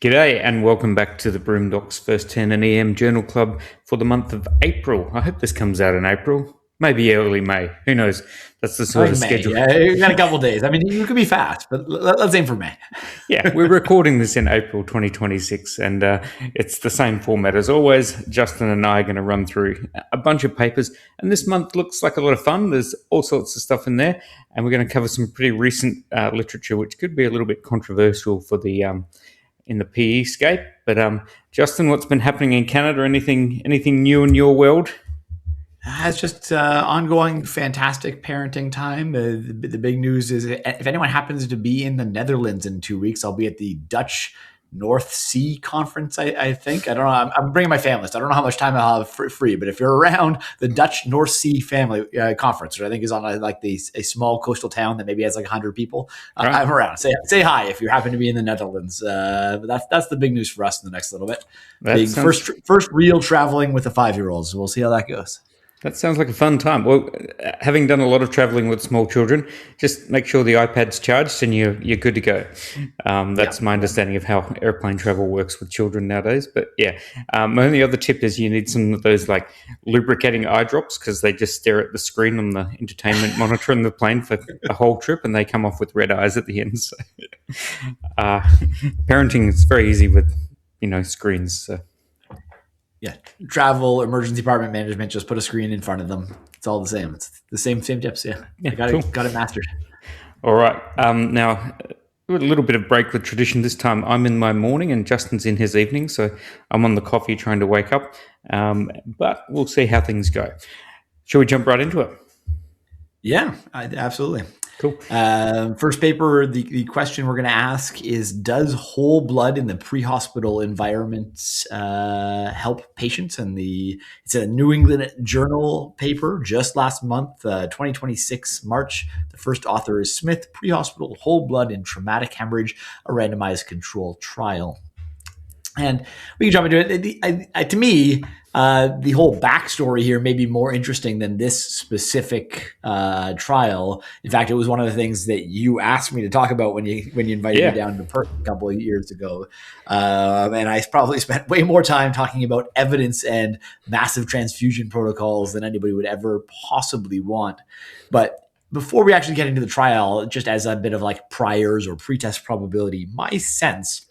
G'day and welcome back to the BroomeDocs First 10 and EM Journal Club for the month of April. I hope this comes out in April, maybe early May. Who knows? That's the sort of May. schedule. Yeah, you got a couple days. I mean, you could be fast, but let's aim for May. Yeah, we're recording this in April 2026, and it's the same format as always. Justin and I are going to run through a bunch of papers, and this month looks like a lot of fun. There's all sorts of stuff in there, and we're going to cover some pretty recent literature, which could be a little bit controversial for the in the PE scape. But Justin, what's been happening in Canada? Anything new in your world? It's just ongoing fantastic parenting time. The big news is if anyone happens to be in the Netherlands in 2 weeks, I'll be at the Dutch North Sea Conference, I think. I don't know. I'm bringing my family, so I don't know how much time I'll have free. But if you're around the Dutch North Sea Family Conference, which I think is on a small coastal town that maybe has like 100 people, right. I'm around. Say hi if you happen to be in the Netherlands. But that's the big news for us in the next little bit. First real traveling with the 5-year-olds. So we'll see how that goes. That sounds like a fun time. Well, having done a lot of traveling with small children, just make sure the iPad's charged and you're good to go. That's my understanding of how airplane travel works with children nowadays. But yeah, my only other tip is you need some of those like lubricating eye drops because they just stare at the screen on the entertainment monitor in the plane for the whole trip and they come off with red eyes at the end. So parenting is very easy with, screens. So. Yeah, travel, emergency department management, just put a screen in front of them. It's all the same. It's the same tips. Yeah, got it mastered. All right. Now, a little bit of break with tradition this time. I'm in my morning and Justin's in his evening, so I'm on the coffee trying to wake up. But we'll see how things go. Shall we jump right into it? Yeah, absolutely. Cool. First paper, the question we're going to ask is, does whole blood in the pre-hospital environment help patients? And it's a New England Journal paper just last month, 2026, March. The first author is Smith, Pre-Hospital Whole Blood in Traumatic Hemorrhage, a Randomized Controlled Trial. And we can jump into it. To me, the whole backstory here may be more interesting than this specific trial. In fact, it was one of the things that you asked me to talk about when you invited me down to Perth a couple of years ago. And I probably spent way more time talking about evidence and massive transfusion protocols than anybody would ever possibly want. But before we actually get into the trial, just as a bit of like priors or pretest probability, my sense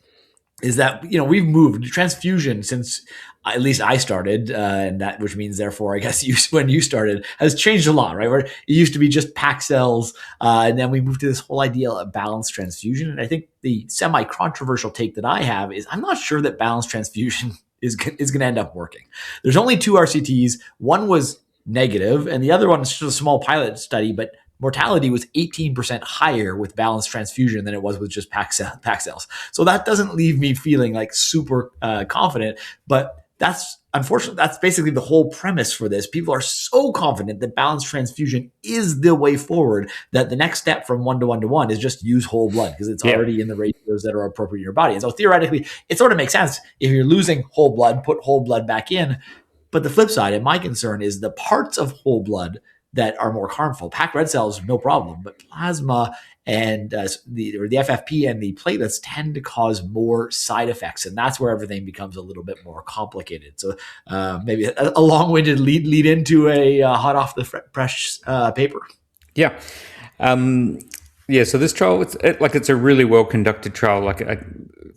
is that, we've moved transfusion since at least I started, and that, which means therefore, I guess when you started, has changed a lot, right? Where it used to be just packed cells, and then we moved to this whole idea of balanced transfusion. And I think the semi-controversial take that I have is I'm not sure that balanced transfusion is going to end up working. There's only 2 RCTs. One was negative, and the other one is just a small pilot study, but mortality was 18% higher with balanced transfusion than it was with just packed cells. So that doesn't leave me feeling like super confident, but that's basically the whole premise for this. People are so confident that balanced transfusion is the way forward that the next step from 1 to 1 to 1 is just use whole blood because it's already in the ratios that are appropriate in your body. And so theoretically, it sort of makes sense if you're losing whole blood, put whole blood back in. But the flip side, and my concern is the parts of whole blood that are more harmful. Packed red cells, no problem, but plasma and the FFP and the platelets tend to cause more side effects, and that's where everything becomes a little bit more complicated. So maybe a long-winded lead into a hot off the press paper. Yeah. So this trial, it's a really well-conducted trial.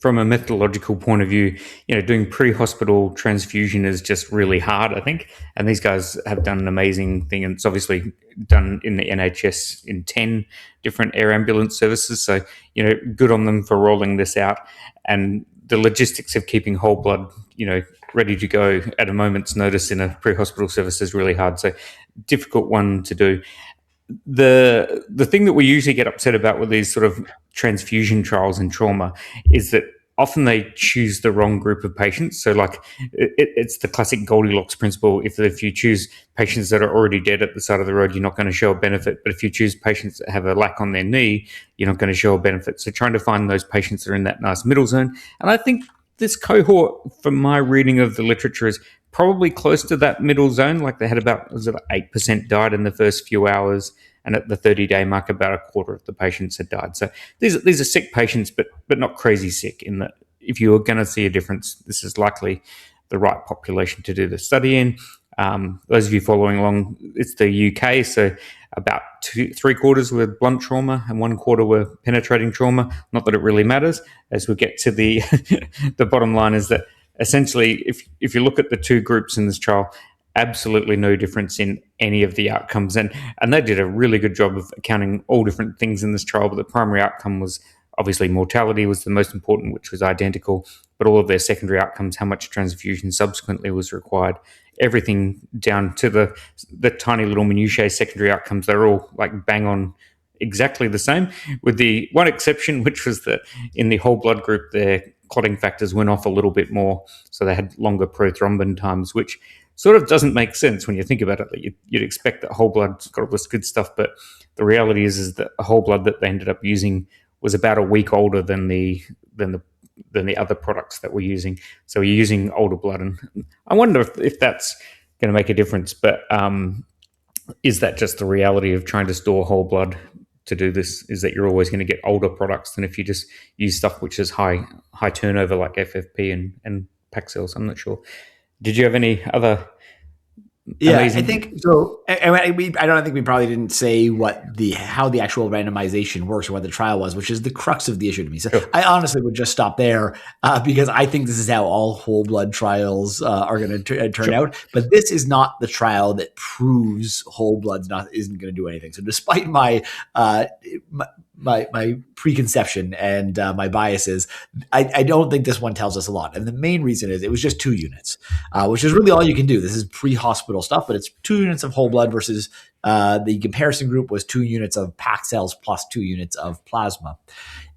From a methodological point of view, doing pre-hospital transfusion is just really hard, I think. And these guys have done an amazing thing. And it's obviously done in the NHS in 10 different air ambulance services. So, good on them for rolling this out. And the logistics of keeping whole blood, ready to go at a moment's notice in a pre-hospital service is really hard. So difficult one to do. The thing that we usually get upset about with these sort of transfusion trials in trauma is that often they choose the wrong group of patients. So it's the classic Goldilocks principle. If you choose patients that are already dead at the side of the road, you're not going to show a benefit. But if you choose patients that have a lac on their knee, you're not going to show a benefit. So trying to find those patients that are in that nice middle zone. And I think this cohort, from my reading of the literature, is probably close to that middle zone. Like they had about 8% died in the first few hours, and at the 30-day mark, about a quarter of the patients had died. So these are sick patients, but not crazy sick. In that, if you're going to see a difference, this is likely the right population to do the study in. Those of you following along, it's the UK, so about 3/4 were blunt trauma and 1/4 were penetrating trauma. Not that it really matters. As we get to the the bottom line is that essentially, if you look at the two groups in this trial, absolutely no difference in any of the outcomes, and they did a really good job of accounting all different things in this trial. But the primary outcome was obviously mortality was the most important, which was identical. But all of their secondary outcomes, how much transfusion subsequently was required, everything down to the tiny little minutiae secondary outcomes, they're all like bang on exactly the same, with the one exception, which was that in the whole blood group, their clotting factors went off a little bit more, so they had longer prothrombin times, which sort of doesn't make sense when you think about it. You'd expect that whole blood's got all this good stuff, but the reality is that the whole blood that they ended up using was about a week older than the other products that we're using. So you're using older blood, and I wonder if that's going to make a difference. But is that just the reality of trying to store whole blood to do this? Is that you're always going to get older products than if you just use stuff which is high turnover like FFP and PAC cells? I'm not sure. Did you have any other? Amazing. I think so. I don't think we probably didn't say how the actual randomization works or what the trial was, which is the crux of the issue to me. So I honestly would just stop there because I think this is how all whole blood trials are going to turn out. But this is not the trial that proves whole blood isn't going to do anything. So despite my preconception and my biases, I don't think this one tells us a lot. And the main reason is it was just 2 units, which is really all you can do. This is pre-hospital stuff, but it's 2 units of whole blood versus the comparison group was 2 units of PAC cells plus 2 units of plasma.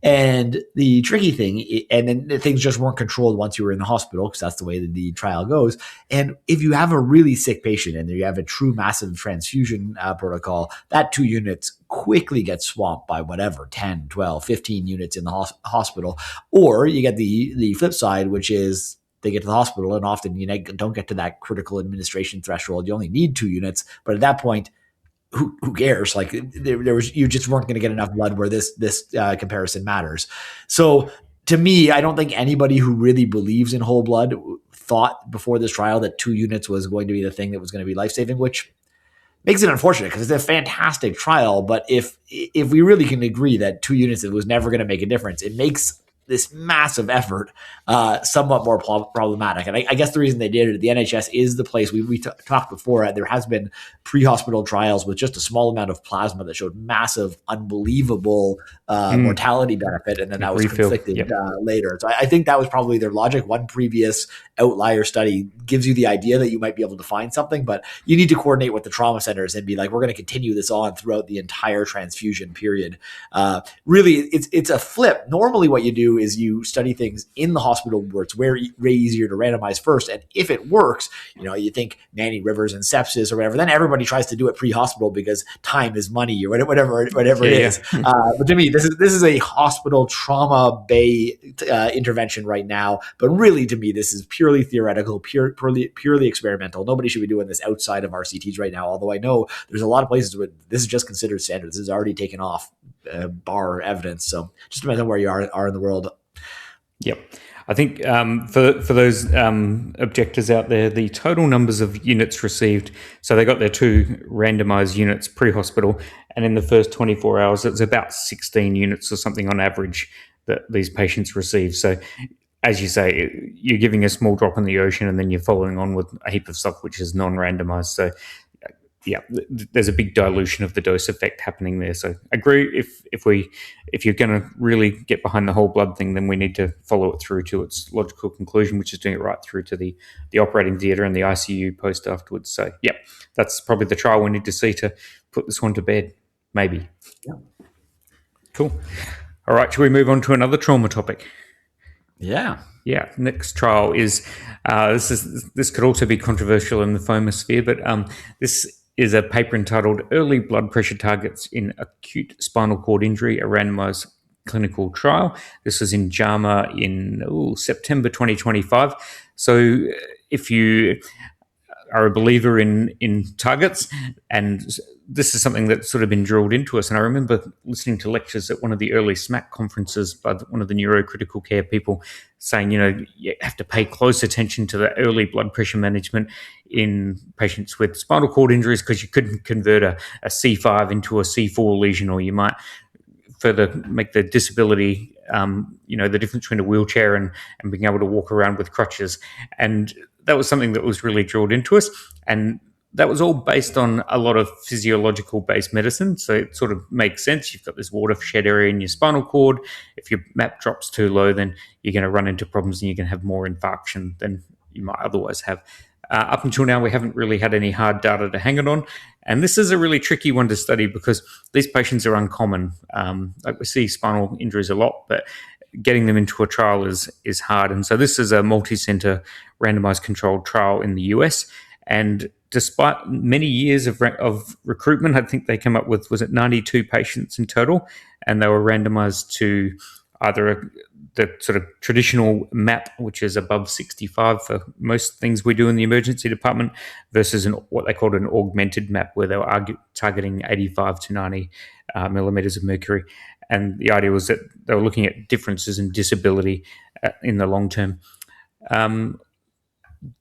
And the tricky thing, and then things just weren't controlled once you were in the hospital, because that's the way that the trial goes. And if you have a really sick patient and you have a true massive transfusion protocol, that 2 units quickly get swamped by whatever, 10, 12, 15 units in the hospital. Or you get the flip side, which is they get to the hospital and often you don't get to that critical administration threshold. You only need 2 units. But at that point, who cares? Like you just weren't going to get enough blood where this comparison matters. So to me, I don't think anybody who really believes in whole blood thought before this trial that 2 units was going to be the thing that was going to be life-saving, which makes it unfortunate because it's a fantastic trial. But if we really can agree that 2 units was never going to make a difference, it makes this massive effort somewhat more problematic. And I guess the reason they did it, the NHS is the place we talked before. There has been pre-hospital trials with just a small amount of plasma that showed massive, unbelievable mortality benefit. And then that was conflicted later. So I think that was probably their logic. One previous outlier study gives you the idea that you might be able to find something, but you need to coordinate with the trauma centers and be like, we're going to continue this on throughout the entire transfusion period. Really, it's a flip. Normally what you do is you study things in the hospital where it's way easier to randomize first. And if it works, you think Manny Rivers and sepsis or whatever, then everybody tries to do it pre-hospital because time is money or whatever it is. But to me, this is a hospital trauma bay intervention right now. But really, to me, this is purely theoretical, purely experimental. Nobody should be doing this outside of RCTs right now. Although I know there's a lot of places where this is just considered standard. This is already taken off bar evidence. So just depends on where you are in the world. Yep. I think for those objectors out there, the total numbers of units received, so they got their 2 randomized units pre-hospital, and in the first 24 hours, it's about 16 units or something on average that these patients receive. So as you say, you're giving a small drop in the ocean and then you're following on with a heap of stuff which is non-randomized. So yeah, there's a big dilution of the dose effect happening there. So I agree, if you're going to really get behind the whole blood thing, then we need to follow it through to its logical conclusion, which is doing it right through to the operating theatre and the ICU post afterwards. So yeah, that's probably the trial we need to see to put this one to bed, maybe. Yeah. Cool. All right, shall we move on to another trauma topic? Yeah. Yeah. Next trial is this could also be controversial in the fomosphere, but this is a paper entitled Early Blood Pressure Targets in Acute Spinal Cord Injury, a randomized clinical trial. This was in JAMA in September 2025. So are a believer in targets, and this is something that's sort of been drilled into us. And I remember listening to lectures at one of the early SMAC conferences by one of the neurocritical care people saying, you have to pay close attention to the early blood pressure management in patients with spinal cord injuries, because you couldn't convert a C5 into a C4 lesion, or you might further make the disability, the difference between a wheelchair and being able to walk around with crutches. And that was something that was really drilled into us. And that was all based on a lot of physiological-based medicine. So it sort of makes sense. You've got this watershed area in your spinal cord. If your MAP drops too low, then you're going to run into problems and you're going to have more infarction than you might otherwise have. Up until now, we haven't really had any hard data to hang it on. And this is a really tricky one to study because these patients are uncommon. Like we see spinal injuries a lot, but getting them into a trial is hard. And so this is a multi-center randomized controlled trial in the US. And despite many years of recruitment, I think they came up with, 92 patients in total, and they were randomized to either the sort of traditional MAP, which is above 65 for most things we do in the emergency department, versus what they called an augmented MAP, where they were targeting 85 to 90 millimeters of mercury. And the idea was that they were looking at differences in disability in the long term.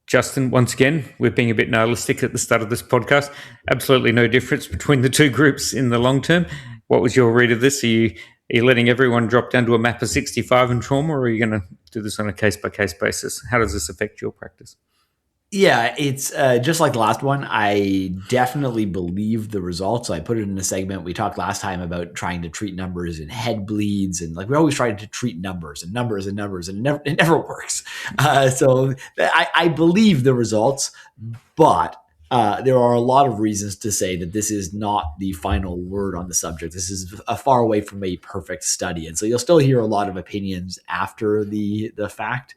Justin, once again, we're being a bit nihilistic at the start of this podcast. Absolutely no difference between the two groups in the long term. What was your read of this? Are you letting everyone drop down to a MAP of 65 in trauma, or are you going to do this on a case-by-case basis? How does this affect your practice? Yeah, it's just like the last one. I definitely believe the results. I put it in a segment. We talked last time about trying to treat numbers and head bleeds, and like we always try to treat numbers, and it never works. So I believe the results, but there are a lot of reasons to say that this is not the final word on the subject. This is far away from a perfect study, and so you'll still hear a lot of opinions after the fact.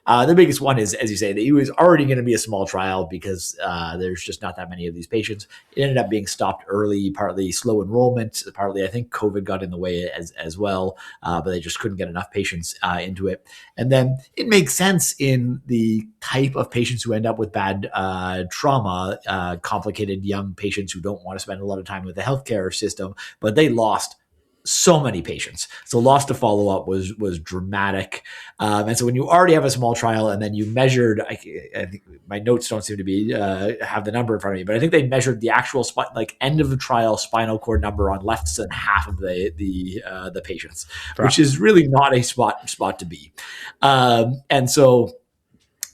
The biggest one is, as you say, that it was already going to be a small trial because there's just not that many of these patients. It ended up being stopped early, partly slow enrollment, partly I think COVID got in the way as well, but they just couldn't get enough patients into it. And then it makes sense in the type of patients who end up with bad trauma, complicated young patients who don't want to spend a lot of time with the healthcare system, but they lost so many patients. So loss to follow-up was dramatic. And so when you already have a small trial and then you measured, I think my notes don't seem to be have the number in front of me, but I think they measured the actual end of the trial spinal cord number on less than half of the patients, right, which is really not a spot to be. And so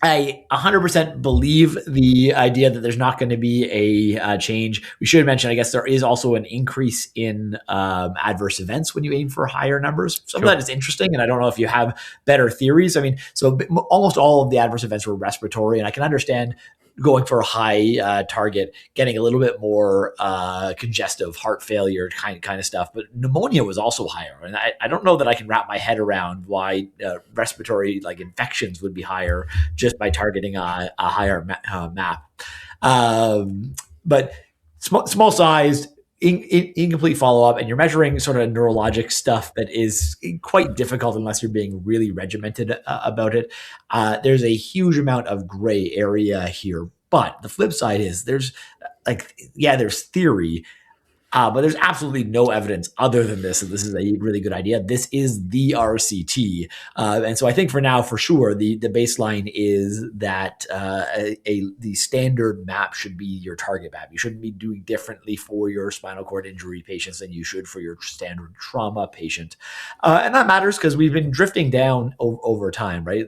I 100% believe the idea that there's not going to be a change. We should mention, I guess, there is also an increase in adverse events when you aim for higher numbers. Some of that is interesting, and I don't know if you have better theories. I mean, so almost all of the adverse events were respiratory, and I can understand going for a high target, getting a little bit more congestive heart failure kind of stuff. But pneumonia was also higher. And I don't know that I can wrap my head around why respiratory infections would be higher just by targeting a higher MAP. But small sized, incomplete follow-up, and you're measuring sort of neurologic stuff that is quite difficult unless you're being really regimented about it. There's a huge amount of gray area here. But the flip side is there's theory, but there's absolutely no evidence other than this, and this is a really good idea. This is the RCT. And so I think for now, for sure, the baseline is that the standard MAP should be your target MAP. You shouldn't be doing differently for your spinal cord injury patients than you should for your standard trauma patient. And that matters because we've been drifting down over time, right?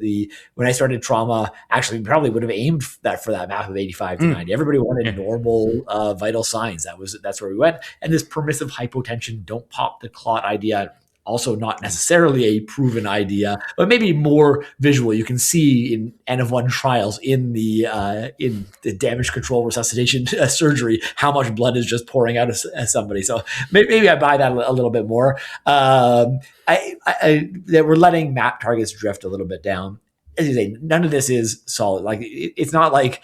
When I started trauma, actually probably would have aimed for that MAP of 85 to 90. Everybody wanted normal vital signs. That's where we went. And this permissive hypotension, don't pop the clot idea, also not necessarily a proven idea, but maybe more visual. You can see in N of 1 trials in the damage control resuscitation surgery how much blood is just pouring out of somebody. So maybe I buy that a little bit more. That we're letting MAP targets drift a little bit down. As you say, none of this is solid. It's not like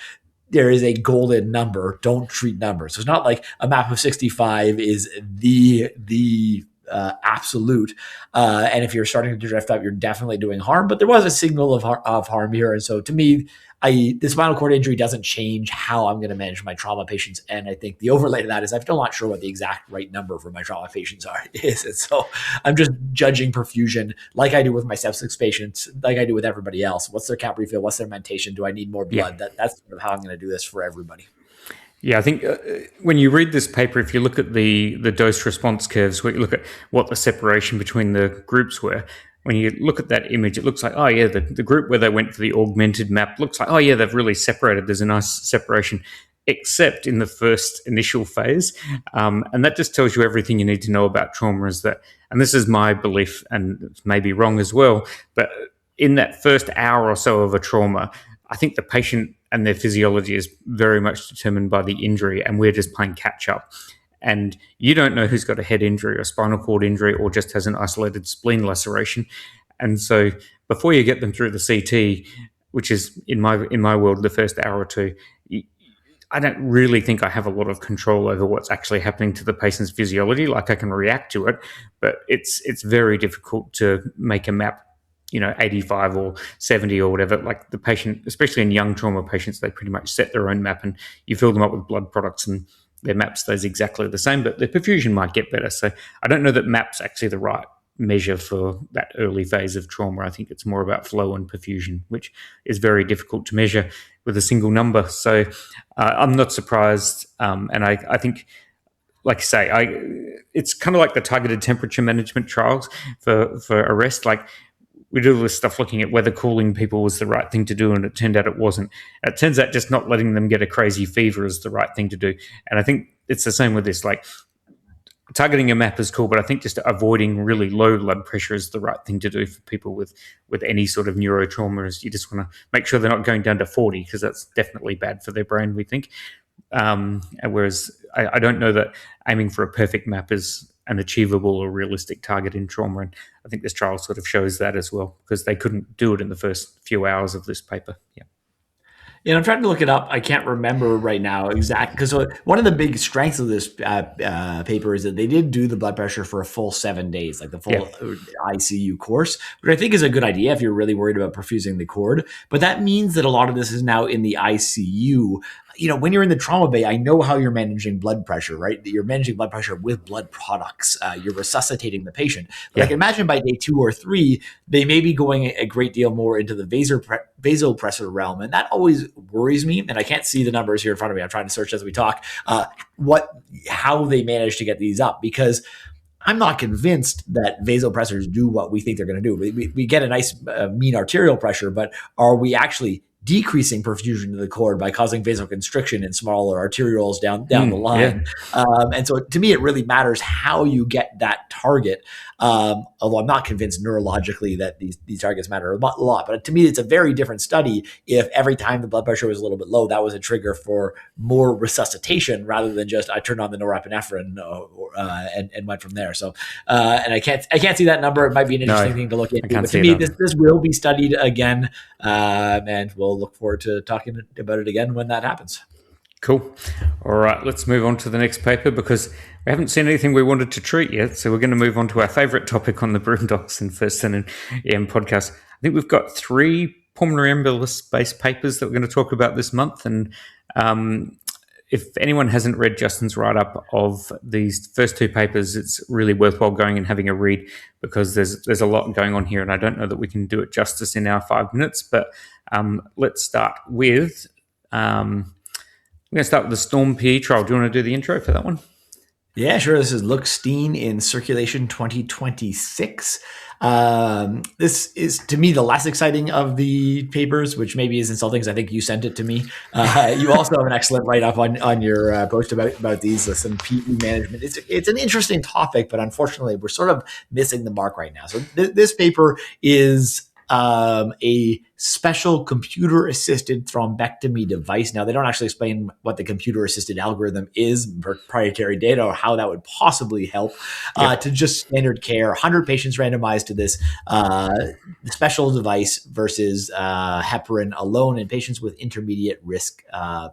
there is a golden number. Don't treat numbers. So it's not like a MAP of 65 is the absolute. And if you're starting to drift up, you're definitely doing harm. But there was a signal of harm here. And so to me, the spinal cord injury doesn't change how I'm going to manage my trauma patients. And I think the overlay to that is I'm still not sure what the exact right number for my trauma patients is. And so I'm just judging perfusion like I do with my sepsis patients, like I do with everybody else. What's their cap refill? What's their mentation? Do I need more blood? That's sort of how I'm going to do this for everybody. Yeah, I think when you read this paper, if you look at the dose response curves, where you look at what the separation between the groups were, when you look at that image, it looks like, oh yeah, the group where they went for the augmented map looks like, oh yeah, they've really separated. There's a nice separation, except in the first initial phase. And that just tells you everything you need to know about trauma is that, and this is my belief, and it's maybe wrong as well, but in that first hour or so of a trauma, I think the patient and their physiology is very much determined by the injury, and we're just playing catch up. And you don't know who's got a head injury or spinal cord injury or just has an isolated spleen laceration. And so before you get them through the CT, which is in my world the first hour or two, I don't really think I have a lot of control over what's actually happening to the patient's physiology. Like I can react to it, but it's very difficult to make a map, 85 or 70 or whatever. Like the patient, especially in young trauma patients, they pretty much set their own map and you fill them up with blood products and their map stays exactly the same, but their perfusion might get better. So I don't know that map's actually the right measure for that early phase of trauma. I think it's more about flow and perfusion, which is very difficult to measure with a single number. So I'm not surprised. And I think, like I say, it's kind of like the targeted temperature management trials for arrest. Like we do all this stuff looking at whether cooling people was the right thing to do, and it turned out it wasn't. It turns out just not letting them get a crazy fever is the right thing to do. And I think it's the same with this. Like targeting a map is cool, but I think just avoiding really low blood pressure is the right thing to do for people with any sort of neurotrauma. Is you just want to make sure they're not going down to 40 because that's definitely bad for their brain, we think. Whereas I don't know that aiming for a perfect map is an achievable or realistic target in trauma. And I think this trial sort of shows that as well, because they couldn't do it in the first few hours of this paper. Yeah. Yeah, I'm trying to look it up. I can't remember right now exactly, because one of the big strengths of this paper is that they did do the blood pressure for a full 7 days, like the full ICU course, which I think is a good idea if you're really worried about perfusing the cord. But that means that a lot of this is now in the ICU. When you're in the trauma bay, I know how you're managing blood pressure, right? You're managing blood pressure with blood products. You're resuscitating the patient. But I can imagine by day 2 or 3, they may be going a great deal more into the vasopressor realm. And that always worries me. And I can't see the numbers here in front of me. I'm trying to search as we talk, how they manage to get these up, because I'm not convinced that vasopressors do what we think they're going to do. We get a nice mean arterial pressure, but are we actually decreasing perfusion to the cord by causing vasoconstriction in smaller arterioles down the line? And so to me, it really matters how you get that target. Although I'm not convinced neurologically that these targets matter a lot. But to me, it's a very different study if every time the blood pressure was a little bit low, that was a trigger for more resuscitation rather than just I turned on the norepinephrine and went from there. So and I can't see that number. It might be an interesting thing to look into. But to me, this will be studied again, and we'll look forward to talking about it again when that happens. Cool. All right, let's move on to the next paper because we haven't seen anything we wanted to treat yet. So we're going to move on to our favorite topic on the BroomeDocs and First and EM podcast. I think we've got 3 pulmonary embolus-based papers that we're going to talk about this month. And if anyone hasn't read Justin's write-up of these first 2 papers, it's really worthwhile going and having a read because there's a lot going on here. And I don't know that we can do it justice in our 5 minutes, but let's start with... I'm going to start with the Storm PE trial. Do you want to do the intro for that one? Yeah, sure. This is Lookstein in Circulation 2026. This is, to me, the less exciting of the papers, which maybe is insulting because I think you sent it to me. You also have an excellent write-up on your post about these, some PE management. It's an interesting topic, but unfortunately, we're sort of missing the mark right now. So this paper is a special computer-assisted thrombectomy device. Now, they don't actually explain what the computer-assisted algorithm is, proprietary data, or how that would possibly help to just standard care. 100 patients randomized to this special device versus heparin alone in patients with intermediate risk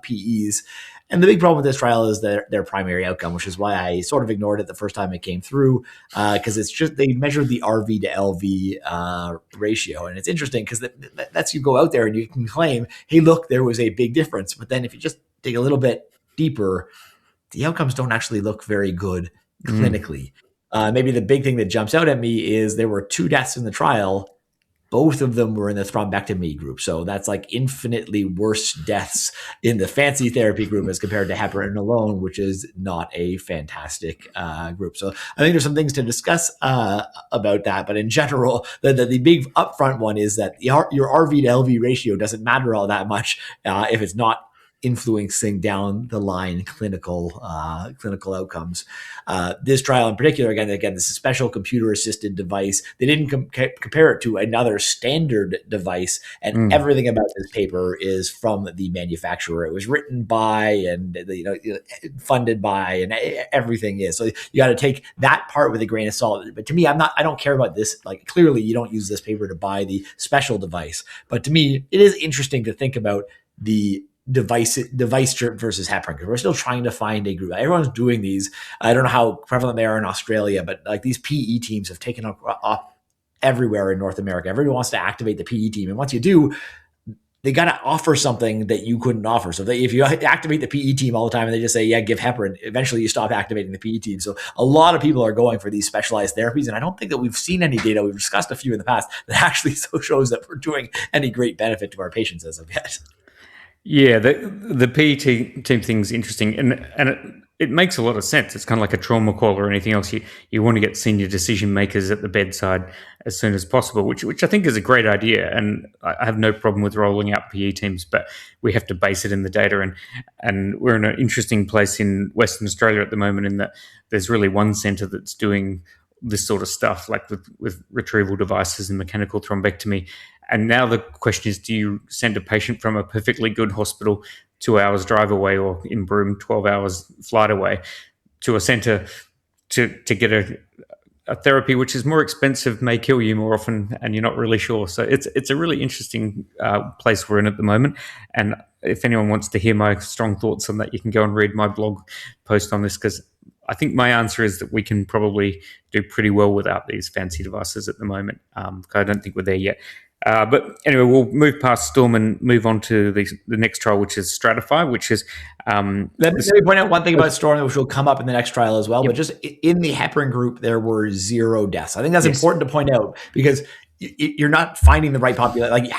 PEs. And the big problem with this trial is their primary outcome, which is why I sort of ignored it the first time it came through, because it's just they measured the RV to LV ratio. And it's interesting because that lets you go out there and you can claim, hey, look, there was a big difference. But then if you just dig a little bit deeper, the outcomes don't actually look very good clinically. Maybe the big thing that jumps out at me is there were 2 deaths in the trial. Both of them were in the thrombectomy group. So that's like infinitely worse deaths in the fancy therapy group as compared to heparin alone, which is not a fantastic group. So I think there's some things to discuss about that. But in general, the big upfront one is that your RV to LV ratio doesn't matter all that much if it's not influencing down the line clinical outcomes. This trial in particular, again, this is a special computer-assisted device. They didn't compare it to another standard device, and everything about this paper is from the manufacturer. It was written by and funded by, and everything is. So you got to take that part with a grain of salt. But to me, I don't care about this. Like, clearly, you don't use this paper to buy the special device. But to me, it is interesting to think about the device strip versus heparin, because we're still trying to find a group. Everyone's doing these. I don't know how prevalent they are in Australia, but like these PE teams have taken up everywhere in North America. Everyone wants to activate the PE team, and once you do, they got to offer something that you couldn't offer. So if you activate the PE team all the time and they just say, yeah, give heparin, eventually you stop activating the PE team. So a lot of people are going for these specialized therapies. And I don't think that we've seen any data, we've discussed a few in the past, that actually shows that we're doing any great benefit to our patients as of yet. Yeah, the PE team thing's interesting, and it makes a lot of sense. It's kind of like a trauma call or anything else. You want to get senior decision makers at the bedside as soon as possible, which I think is a great idea, and I have no problem with rolling out PE teams, but we have to base it in the data, and we're in an interesting place in Western Australia at the moment in that there's really one centre that's doing this sort of stuff, like with retrieval devices and mechanical thrombectomy. And now the question is, do you send a patient from a perfectly good hospital 2 hours drive away, or in Broome 12 hours flight away, to a centre to get a therapy which is more expensive, may kill you more often, and you're not really sure. So it's a really interesting place we're in at the moment. And if anyone wants to hear my strong thoughts on that, you can go and read my blog post on this, because I think my answer is that we can probably do pretty well without these fancy devices at the moment. I don't think we're there yet. But anyway, we'll move past Storm and move on to the next trial, which is Stratify, which is... Let me point out one thing about Storm, which will come up in the next trial as well. Yep. But just in the heparin group, there were 0 deaths. I think that's important to point out, because you're not finding the right population. Like,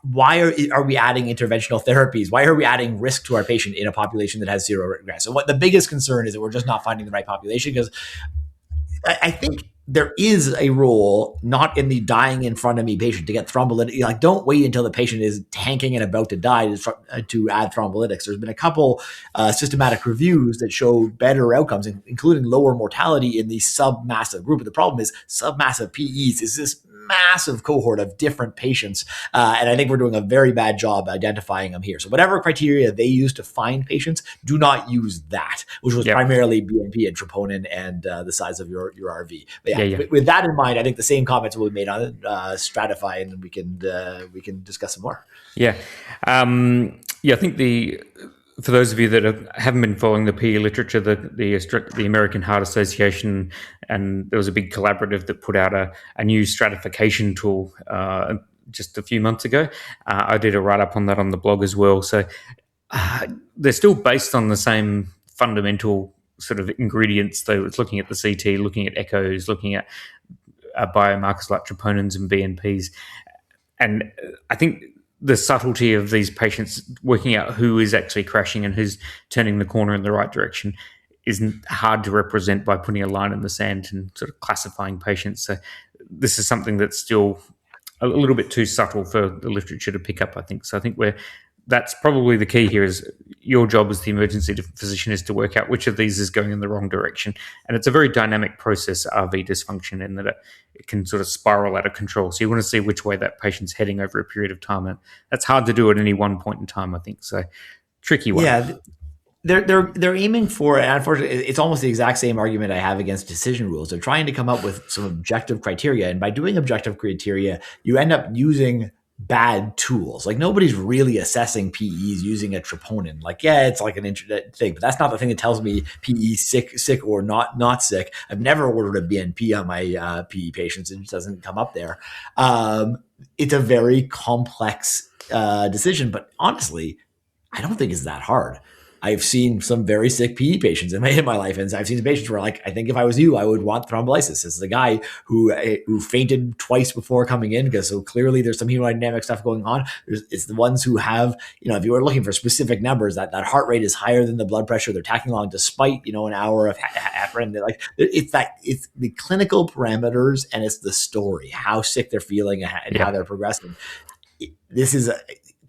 why are we adding interventional therapies? Why are we adding risk to our patient in a population that has 0 regress? So what the biggest concern is that we're just not finding the right population, because I think there is a role not in the dying in front of me patient to get thrombolytic. Like, don't wait until the patient is tanking and about to die to add thrombolytics. There's been a couple systematic reviews that show better outcomes, including lower mortality in the submassive group. But the problem is submassive PEs is this massive cohort of different patients. And I think we're doing a very bad job identifying them here. So whatever criteria they use to find patients, do not use that, which was primarily BNP and troponin and the size of your RV. But with that in mind, I think the same comments will be made on Stratify, and we can discuss some more. Yeah. I think for those of you that haven't been following the PE literature, the American Heart Association, and there was a big collaborative that put out a new stratification tool just a few months ago. I did a write-up on that on the blog as well. So they're still based on the same fundamental sort of ingredients. So it's looking at the CT, looking at echoes, looking at biomarkers like troponins and BNPs. And I think the subtlety of these patients, working out who is actually crashing and who's turning the corner in the right direction, isn't hard to represent by putting a line in the sand and sort of classifying patients. So this is something that's still a little bit too subtle for the literature to pick up, I think. So I think we're that's probably the key here. Is your job as the emergency physician is to work out which of these is going in the wrong direction. And it's a very dynamic process, RV dysfunction, in that it can sort of spiral out of control. So you want to see which way that patient's heading over a period of time. And that's hard to do at any one point in time, I think. So tricky one. Yeah. They're aiming for, and unfortunately, it's almost the exact same argument I have against decision rules. They're trying to come up with some objective criteria. And by doing objective criteria, you end up using bad tools. Like, nobody's really assessing PEs using a troponin. Like, yeah, it's like an thing, but that's not the thing that tells me PE sick or not sick. I've never ordered a BNP on my PE patients. It just doesn't come up there. It's a very complex decision, but honestly, I don't think it's that hard. I've seen some very sick PE patients in my life, and I've seen patients where, like, I think if I was you, I would want thrombolysis. This is a guy who fainted twice before coming in, because so clearly there's some hemodynamic stuff going on. It's the ones who have, if you were looking for specific numbers, that heart rate is higher than the blood pressure. They're tacking along despite an hour of heparin. It's the clinical parameters, and it's the story, how sick they're feeling and how they're progressing. This is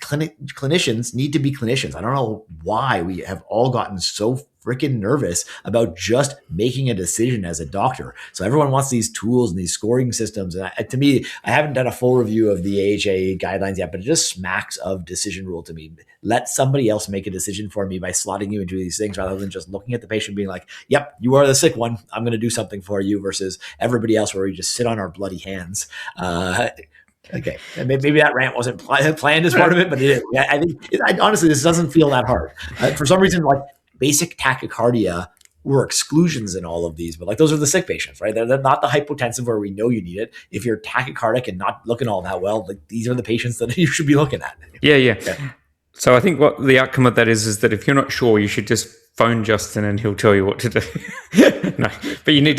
clinicians need to be clinicians. I don't know why we have all gotten so freaking nervous about just making a decision as a doctor. So everyone wants these tools and these scoring systems. And to me, I haven't done a full review of the AHA guidelines yet, but it just smacks of decision rule to me. Let somebody else make a decision for me by slotting you into these things, rather than just looking at the patient being like, yep, you are the sick one, I'm going to do something for you, versus everybody else where we just sit on our bloody hands. Okay, maybe that rant wasn't planned as part of it, but it is. I think honestly, this doesn't feel that hard. For some reason, like, basic tachycardia were exclusions in all of these, but like, those are the sick patients, right? They're not the hypotensive where we know you need it. If you're tachycardic and not looking all that well, like, these are the patients that you should be looking at. Yeah. So I think what the outcome of that is that if you're not sure, you should just phone Justin and he'll tell you what to do. No, but you need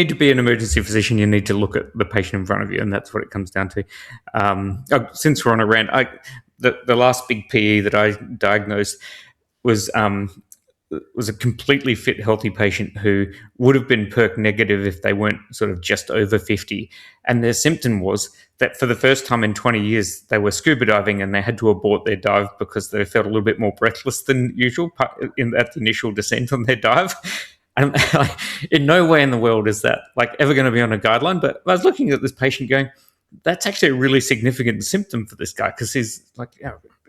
to be an emergency physician. You need to look at the patient in front of you, and that's what it comes down to. Since we're on a rant, the last big PE that I diagnosed was a completely fit, healthy patient who would have been PERC negative if they weren't sort of just over 50. And their symptom was that for the first time in 20 years, they were scuba diving and they had to abort their dive because they felt a little bit more breathless than usual in that initial descent on their dive. And in no way in the world is that like ever going to be on a guideline. But I was looking at this patient going, that's actually a really significant symptom for this guy, because he's like,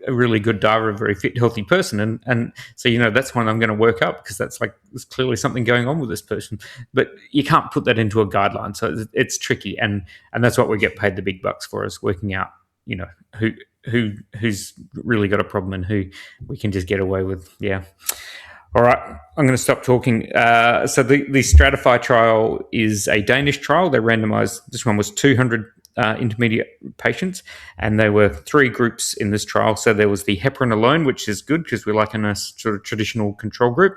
a really good diver, a very fit, healthy person. And so, that's one I'm going to work up, because that's like, there's clearly something going on with this person. But you can't put that into a guideline. So it's tricky. And that's what we get paid the big bucks for, is working out, who's really got a problem and who we can just get away with. Yeah. All right, I'm going to stop talking. So the Stratify trial is a Danish trial. They randomized, this one was 200 intermediate patients, and there were 3 groups in this trial. So there was the heparin alone, which is good because we're like in a sort of traditional control group.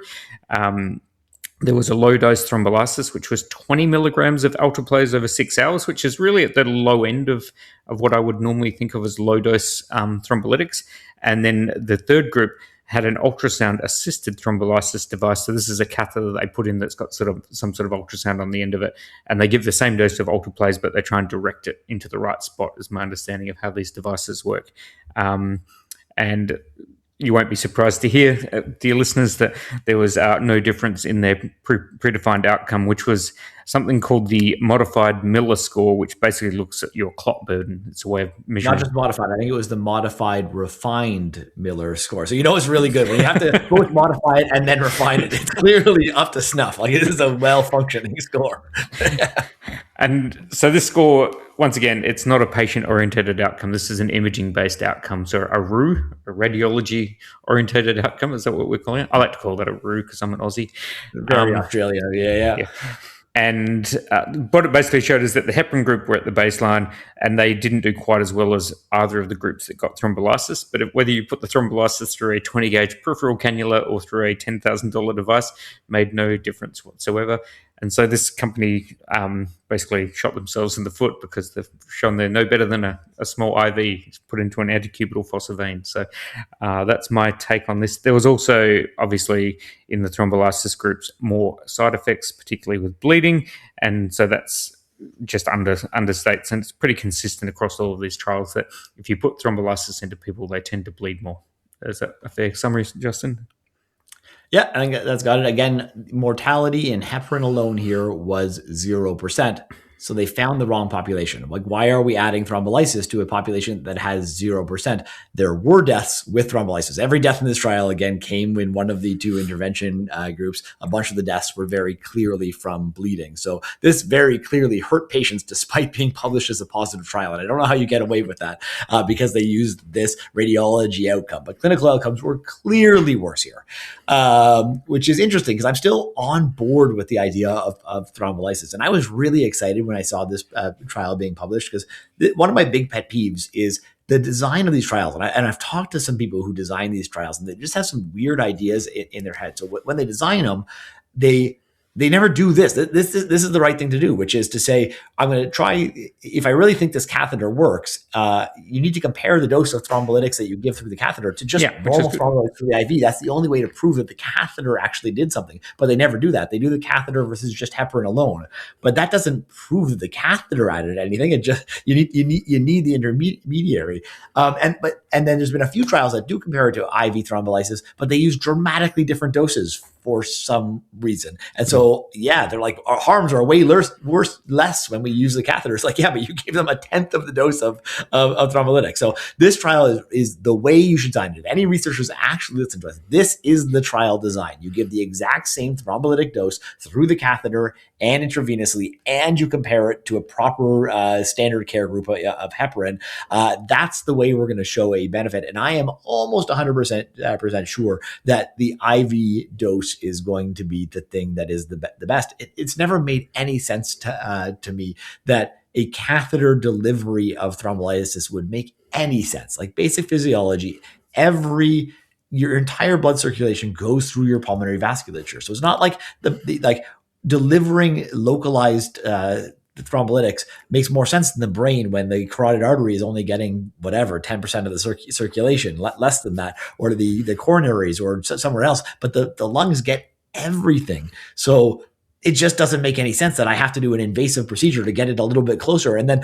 There was a low-dose thrombolysis, which was 20 milligrams of alteplase over 6 hours, which is really at the low end of what I would normally think of as low-dose thrombolytics. And then the third group had an ultrasound-assisted thrombolysis device. So this is a catheter that they put in that's got some sort of ultrasound on the end of it. And they give the same dose of alteplase, but they try and direct it into the right spot, is my understanding of how these devices work. And you won't be surprised to hear, dear listeners, that there was no difference in their predefined outcome, which was something called the modified Miller score, which basically looks at your clot burden. It's a way of measuring. Not just modified. I think it was the modified refined Miller score. So it's really good when you have to both modify it and then refine it. It's clearly up to snuff. Like, it is a well-functioning score. And so this score, once again, it's not a patient-oriented outcome. This is an imaging-based outcome. So a RU, a radiology-oriented outcome, is that what we're calling it? I like to call that a RU because I'm an Aussie. Very Australia, yeah. And what it basically showed is that the heparin group were at the baseline, and they didn't do quite as well as either of the groups that got thrombolysis. But whether you put the thrombolysis through a 20-gauge peripheral cannula or through a $10,000 device made no difference whatsoever. And so this company basically shot themselves in the foot, because they've shown they're no better than a small IV put into an antecubital fossa vein. So that's my take on this. There was also, obviously, in the thrombolysis groups, more side effects, particularly with bleeding. And so that's just understates, and it's pretty consistent across all of these trials that if you put thrombolysis into people, they tend to bleed more. Is that a fair summary, Justin? Yeah, I think that's got it. Again, mortality in heparin alone here was 0%. So they found the wrong population. Like, why are we adding thrombolysis to a population that has 0%? There were deaths with thrombolysis. Every death in this trial, again, came in one of the two intervention groups. A bunch of the deaths were very clearly from bleeding. So this very clearly hurt patients despite being published as a positive trial. And I don't know how you get away with that because they used this radiology outcome. But clinical outcomes were clearly worse here, which is interesting because I'm still on board with the idea of thrombolysis. And I was really excited when I saw this trial being published, because one of my big pet peeves is the design of these trials. And I've talked to some people who design these trials, and they just have some weird ideas in their head. So when they design them, they never do this. This is the right thing to do, which is to say, I'm going to try, if I really think this catheter works, you need to compare the dose of thrombolytics that you give through the catheter to just normal thrombolytics through the IV. That's the only way to prove that the catheter actually did something. But they never do that. They do the catheter versus just heparin alone. But that doesn't prove that the catheter added anything. It just you need the intermediary. And then there's been a few trials that do compare it to IV thrombolysis, but they use dramatically different doses for some reason. And so, they're like, our harms are way less when we use the catheter. It's like, but you gave them 1/10 of the dose of thrombolytic. So this trial is the way you should design it. If any researchers actually listen to us, this is the trial design. You give the exact same thrombolytic dose through the catheter and intravenously, and you compare it to a proper standard care group of heparin. That's the way we're going to show a benefit. And I am almost 100% sure that the IV dose is going to be the thing that is the best. It's never made any sense to me that a catheter delivery of thrombolysis would make any sense. Like basic physiology, your entire blood circulation goes through your pulmonary vasculature. So it's not like like delivering localized thrombolytics makes more sense than the brain when the carotid artery is only getting 10% of the circulation, less than that, or the coronaries or somewhere else. But the lungs get everything. So it just doesn't make any sense that I have to do an invasive procedure to get it a little bit closer. And then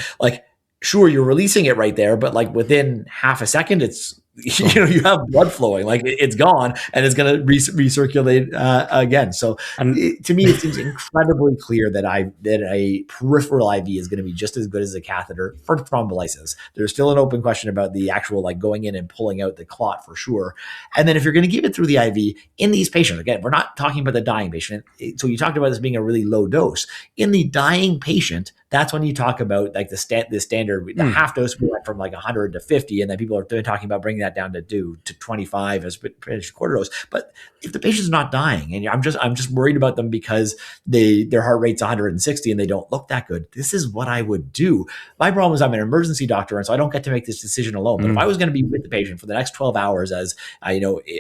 sure, you're releasing it right there, but within half a second, it's you have blood flowing, it's gone, and it's going to recirculate again. So to me, it seems incredibly clear that a peripheral IV is going to be just as good as a catheter for thrombolysis. There's still an open question about the actual going in and pulling out the clot for sure. And then if you're going to give it through the IV in these patients, again, we're not talking about the dying patient. So you talked about this being a really low dose. In the dying patient, that's when you talk about the standard, the half dose. We went from 100 to 50, and then people are talking about bringing that down to 25 as quarter dose. But if the patient's not dying, and I'm just worried about them because their heart rate's 160 and they don't look that good, this is what I would do. My problem is I'm an emergency doctor, and so I don't get to make this decision alone. But if I was going to be with the patient for the next 12 hours as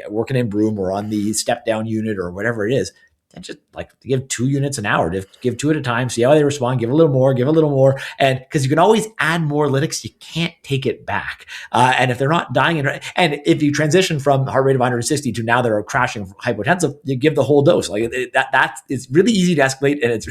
working in Broome or on the step down unit or whatever it is, and just give 2 units an hour, to give 2 at a time, see how they respond, give a little more. And because you can always add more lytics, you can't take it back. And if they're not dying, and if you transition from heart rate of 160 to now they're crashing hypotensive, you give the whole dose. It's really easy to escalate. And it's,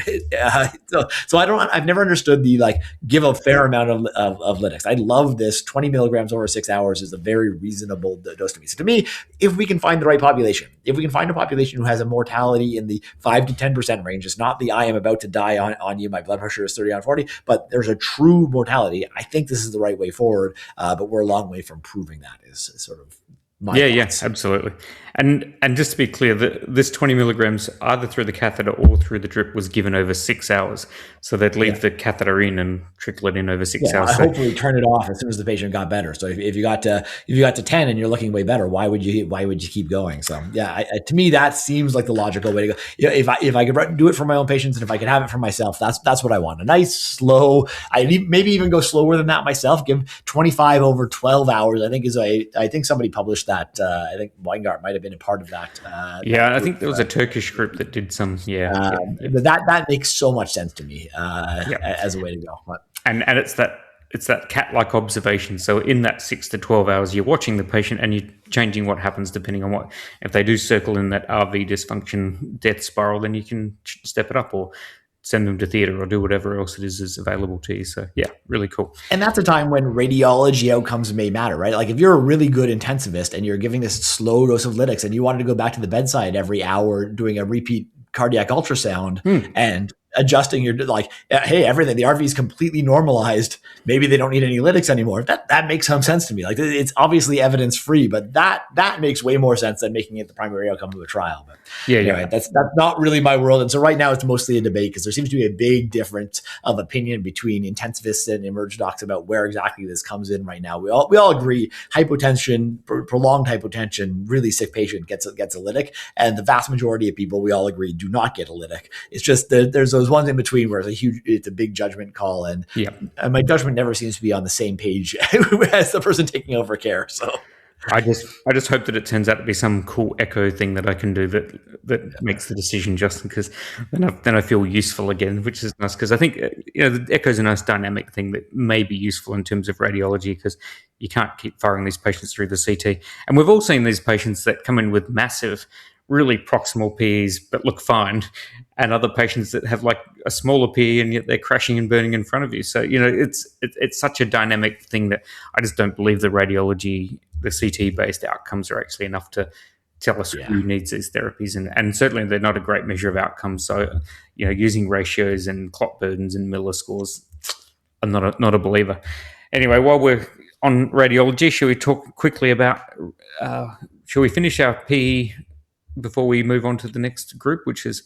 so I've never understood the give a fair amount of lytics. I love this. 20 milligrams over 6 hours is a very reasonable dose to me. So to me, if we can find the right population, if we can find a population who has a mortality in the 5 to 10% range, it's not the I am about to die on you, my blood pressure is 30/40, but there's a true mortality. I think this is the right way forward, but we're a long way from proving that is sort of my thoughts. Absolutely. And just to be clear, this 20 milligrams either through the catheter or through the drip was given over 6 hours. So they'd leave the catheter in and trickle it in over 6 hours. I hopefully turn it off as soon as the patient got better. So if you got to 10 and you're looking way better, why would you keep going? So to me that seems like the logical way to go. If I could do it for my own patients and if I could have it for myself, that's what I want. A nice slow. I maybe even go slower than that myself. Give 25 over 12 hours. I think somebody published that. I think Weingart might have been a part of that. I think there was a Turkish group that did some. That makes so much sense to me as a way to go. But, and it's that cat-like observation. So in that 6 to 12 hours, you're watching the patient and you're changing what happens depending on if they do circle in that RV dysfunction death spiral, then you can step it up, or send them to theatre or do whatever else it is available to you. So yeah, really cool. And that's a time when radiology outcomes may matter, right? Like if you're a really good intensivist and you're giving this slow dose of lytics and you wanted to go back to the bedside every hour doing a repeat cardiac ultrasound and adjusting your, like, hey, everything, the RV is completely normalized. Maybe they don't need any lytics anymore. That makes some sense to me. Like it's obviously evidence free, but that makes way more sense than making it the primary outcome of a trial. But anyway, that's not really my world. And so right now it's mostly a debate because there seems to be a big difference of opinion between intensivists and emerge docs about where exactly this comes in right now. We all agree hypotension, prolonged hypotension, really sick patient gets a lytic, and the vast majority of people, we all agree, do not get a lytic. It's just there's those ones in between where it's a big judgment call, and my judgment never seems to be on the same page as the person taking over care. So I just hope that it turns out to be some cool echo thing that I can do that makes the decision, Justin, because then I feel useful again, which is nice, because I think the echo is a nice dynamic thing that may be useful in terms of radiology, because you can't keep firing these patients through the CT. And we've all seen these patients that come in with massive, really proximal PEs but look fine, and other patients that have like a smaller PE and yet they're crashing and burning in front of you. So it's such a dynamic thing that I just don't believe the CT based outcomes are actually enough to tell us who needs these therapies, and certainly they're not a great measure of outcomes. So using ratios and clot burdens and Miller scores, I'm not a believer. Anyway, while we're on radiology, shall we talk quickly about shall we finish our PE before we move on to the next group, which is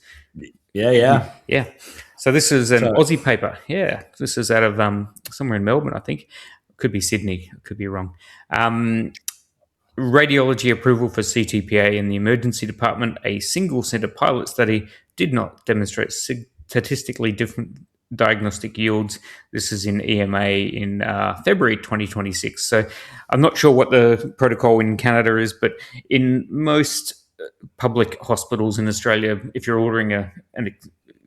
so this is an Aussie paper. This is out of somewhere in Melbourne, I think. Could be Sydney, could be wrong. Radiology approval for CTPA in the emergency department. A single center pilot study did not demonstrate statistically different diagnostic yields. This is in EMA in February 2026. So I'm not sure what the protocol in Canada is, but in most public hospitals in Australia, if you're ordering an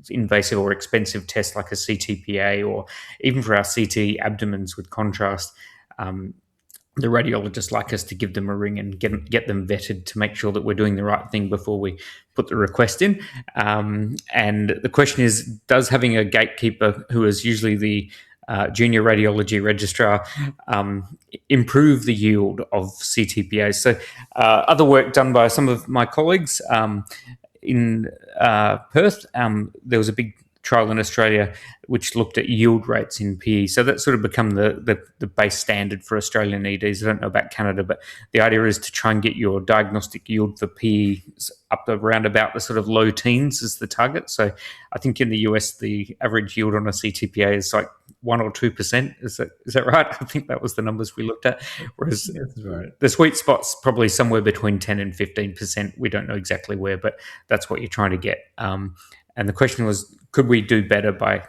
invasive or expensive test like a CTPA, or even for our CT abdomens with contrast, the radiologists like us to give them a ring and get them vetted to make sure that we're doing the right thing before we put the request in. And the question is, does having a gatekeeper, who is usually the junior radiology registrar, improve the yield of CTPAs? So other work done by some of my colleagues in Perth, there was a big trial in Australia which looked at yield rates in PE. So that's sort of become the base standard for Australian EDs. I don't know about Canada, but the idea is to try and get your diagnostic yield for PE up to around about the sort of low teens as the target. So I think in the US, the average yield on a CTPA is like 1 or 2%. Is that right? I think that was the numbers we looked at. Whereas the sweet spot's probably somewhere between 10 and 15%. We don't know exactly where, but that's what you're trying to get. And the question was, could we do better by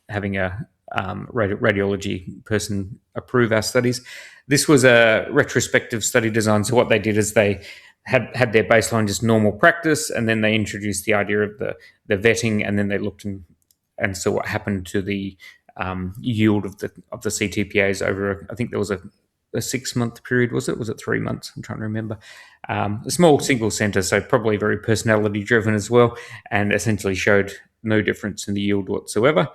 having a radiology person approve our studies? This was a retrospective study design. So what they did is they had their baseline just normal practice, and then they introduced the idea of the vetting, and then they looked and saw what happened to the yield of the CTPAs over, I think there was a 6-month period, was it? Was it 3 months? I'm trying to remember. A small single center, so probably very personality driven as well, and essentially showed no difference in the yield whatsoever.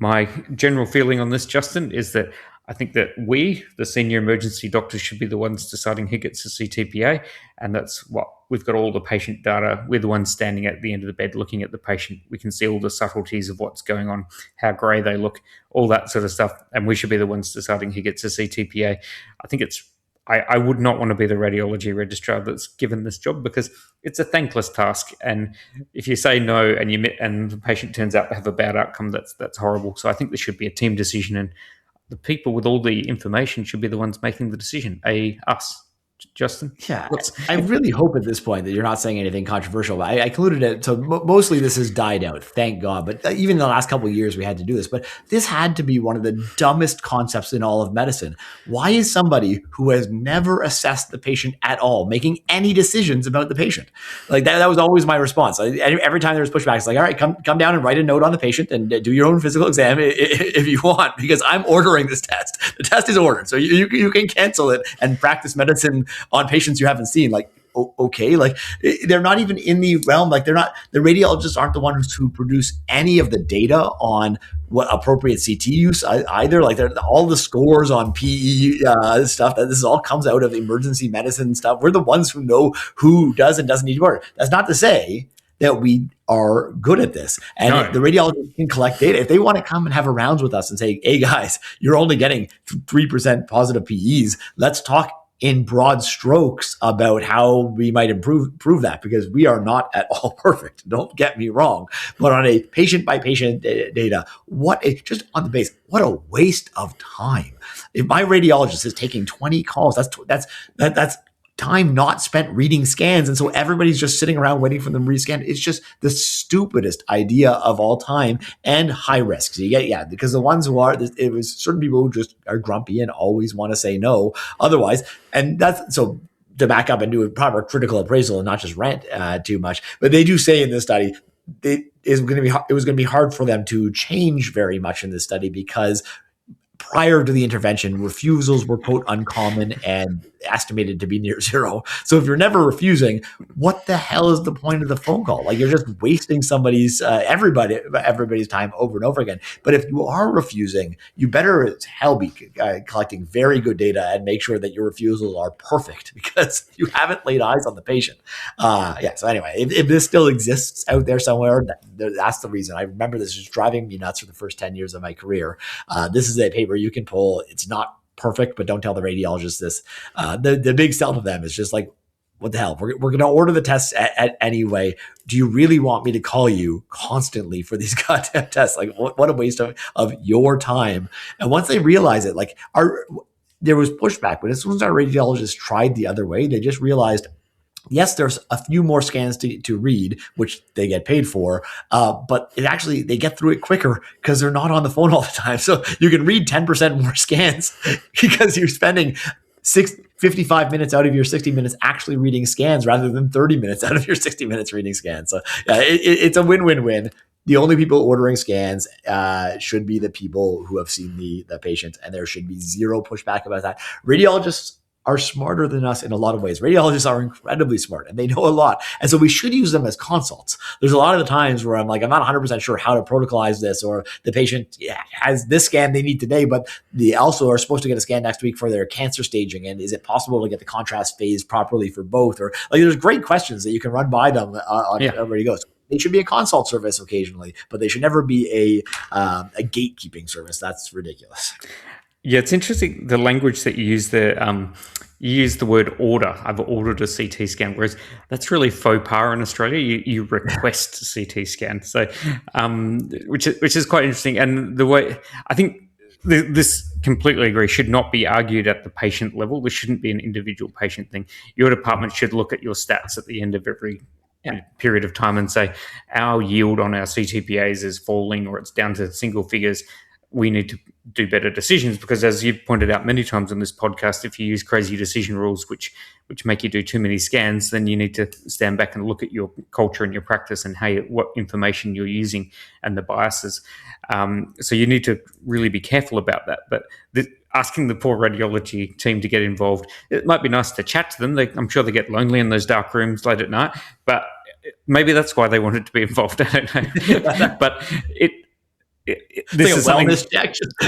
My general feeling on this, Justin, is that I think that we, the senior emergency doctors, should be the ones deciding who gets a CTPA, and that's what we've got, all the patient data. We're the ones standing at the end of the bed looking at the patient. We can see all the subtleties of what's going on, how grey they look, all that sort of stuff, and we should be the ones deciding who gets a CTPA. I think I would not want to be the radiology registrar that's given this job, because it's a thankless task, and if you say no and the patient turns out to have a bad outcome, that's horrible. So I think there should be a team decision, and the people with all the information should be the ones making the decision, us. Justin? Yeah, I really hope at this point that you're not saying anything controversial. I concluded it, so mostly this has died out, thank God. But even in the last couple of years, we had to do this. But this had to be one of the dumbest concepts in all of medicine. Why is somebody who has never assessed the patient at all making any decisions about the patient? Like that was always my response. Every time there was pushback, it's like, all right, come down and write a note on the patient and do your own physical exam if you want, because I'm ordering this test. The test is ordered, so you can cancel it and practice medicine on patients you haven't seen. Like, okay. Like they're not even in the realm. Like the radiologists aren't the ones who produce any of the data on what appropriate CT use either. Like all the scores on PE stuff, that this all comes out of emergency medicine stuff. We're the ones who know who does and doesn't need to order. That's not to say that we are good at this. And the radiologist can collect data. If they want to come and have a rounds with us and say, hey guys, you're only getting 3% positive PEs, let's talk in broad strokes about how we might improve that, because we are not at all perfect. Don't get me wrong. But on a patient by patient data, just on the base, what a waste of time. If my radiologist is taking 20 calls, that's time not spent reading scans. And so everybody's just sitting around waiting for them to rescan. It's just the stupidest idea of all time and high risk. So you get, because the ones who it was certain people who just are grumpy and always want to say no otherwise. And that's so to back up and do a proper critical appraisal and not just rant too much. But they do say in this study, it was going to be hard for them to change very much in this study, because prior to the intervention, refusals were, quote, uncommon and estimated to be near zero. So if you're never refusing, what the hell is the point of the phone call? Like, you're just wasting everybody's time over and over again. But if you are refusing, you better as hell be collecting very good data and make sure that your refusals are perfect, because you haven't laid eyes on the patient. So anyway, if this still exists out there somewhere, that's the reason. I remember this was driving me nuts for the first 10 years of my career. This is a paper you can pull. It's not perfect, but don't tell the radiologist this. The big sell to them is just like, what the hell? We're going to order the tests anyway. Do you really want me to call you constantly for these goddamn tests? Like, what a waste of your time. And once they realize it, like there was pushback, but as soon as our radiologists tried the other way, they just realized, yes, there's a few more scans to read, which they get paid for, but they get through it quicker because they're not on the phone all the time. So you can read 10% more scans because you're spending 55 minutes out of your 60 minutes actually reading scans rather than 30 minutes out of your 60 minutes reading scans. So it's a win-win-win. The only people ordering scans should be the people who have seen the patient, and there should be zero pushback about that. Radiologists are smarter than us in a lot of ways. Radiologists are incredibly smart and they know a lot. And so we should use them as consults. There's a lot of the times where I'm like, I'm not 100% sure how to protocolize this, or the patient has this scan they need today, but they also are supposed to get a scan next week for their cancer staging. And is it possible to get the contrast phase properly for both? Or like, there's great questions that you can run by them on where you go. So they should be a consult service occasionally, but they should never be a gatekeeping service. That's ridiculous. Yeah, it's interesting the language that you use there. You use the word order. I've ordered a CT scan, whereas that's really faux pas in Australia. You request a CT scan, so which is quite interesting. And the way I think this completely agree should not be argued at the patient level. This shouldn't be an individual patient thing. Your department should look at your stats at the end of every period of time and say our yield on our CTPAs is falling, or it's down to single figures. We need to do better decisions, because as you've pointed out many times on this podcast, if you use crazy decision rules which make you do too many scans, then you need to stand back and look at your culture and your practice and what information you're using and the biases. So you need to really be careful about that. But asking the poor radiology team to get involved, it might be nice to chat to them. I'm sure they get lonely in those dark rooms late at night, but maybe that's why they wanted to be involved. I don't know. But this is something.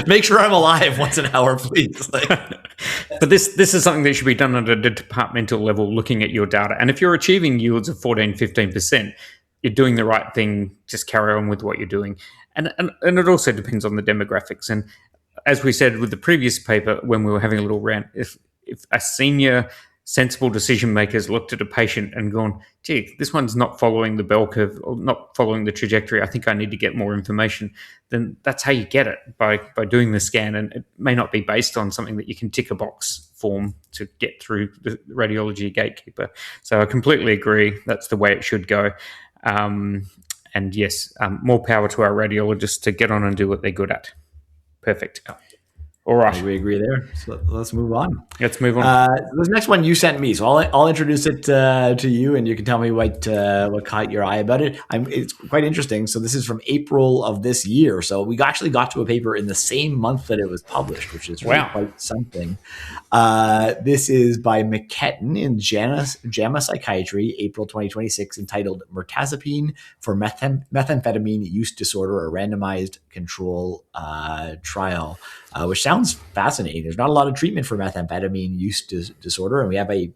Make sure I'm alive once an hour, please. But this is something that should be done at a departmental level, looking at your data. And if you're achieving yields of 14, 15%, you're doing the right thing. Just carry on with what you're doing. And it also depends on the demographics. And as we said with the previous paper, when we were having a little rant, if a senior sensible decision makers looked at a patient and gone, gee, this one's not following the bell curve or not following the trajectory, I think I need to get more information, then that's how you get it, by doing the scan. And it may not be based on something that you can tick a box form to get through the radiology gatekeeper. So I completely agree. That's the way it should go. And yes, more power to our radiologists to get on and do what they're good at. Perfect. All I right, think we agree there. So let's move on. let's move on. This next one you sent me, so I'll introduce it to you, and you can tell me what caught your eye about it. It's quite interesting. So this is from April of this year. So we actually got to a paper in the same month that it was published, which is really Wow. quite something. This is by McKetton in JAMA Psychiatry, April 2026, entitled "Mirtazapine for Methamphetamine Use Disorder: A Randomized Control Trial." Which sounds fascinating. There's not a lot of treatment for methamphetamine use disorder, and we have a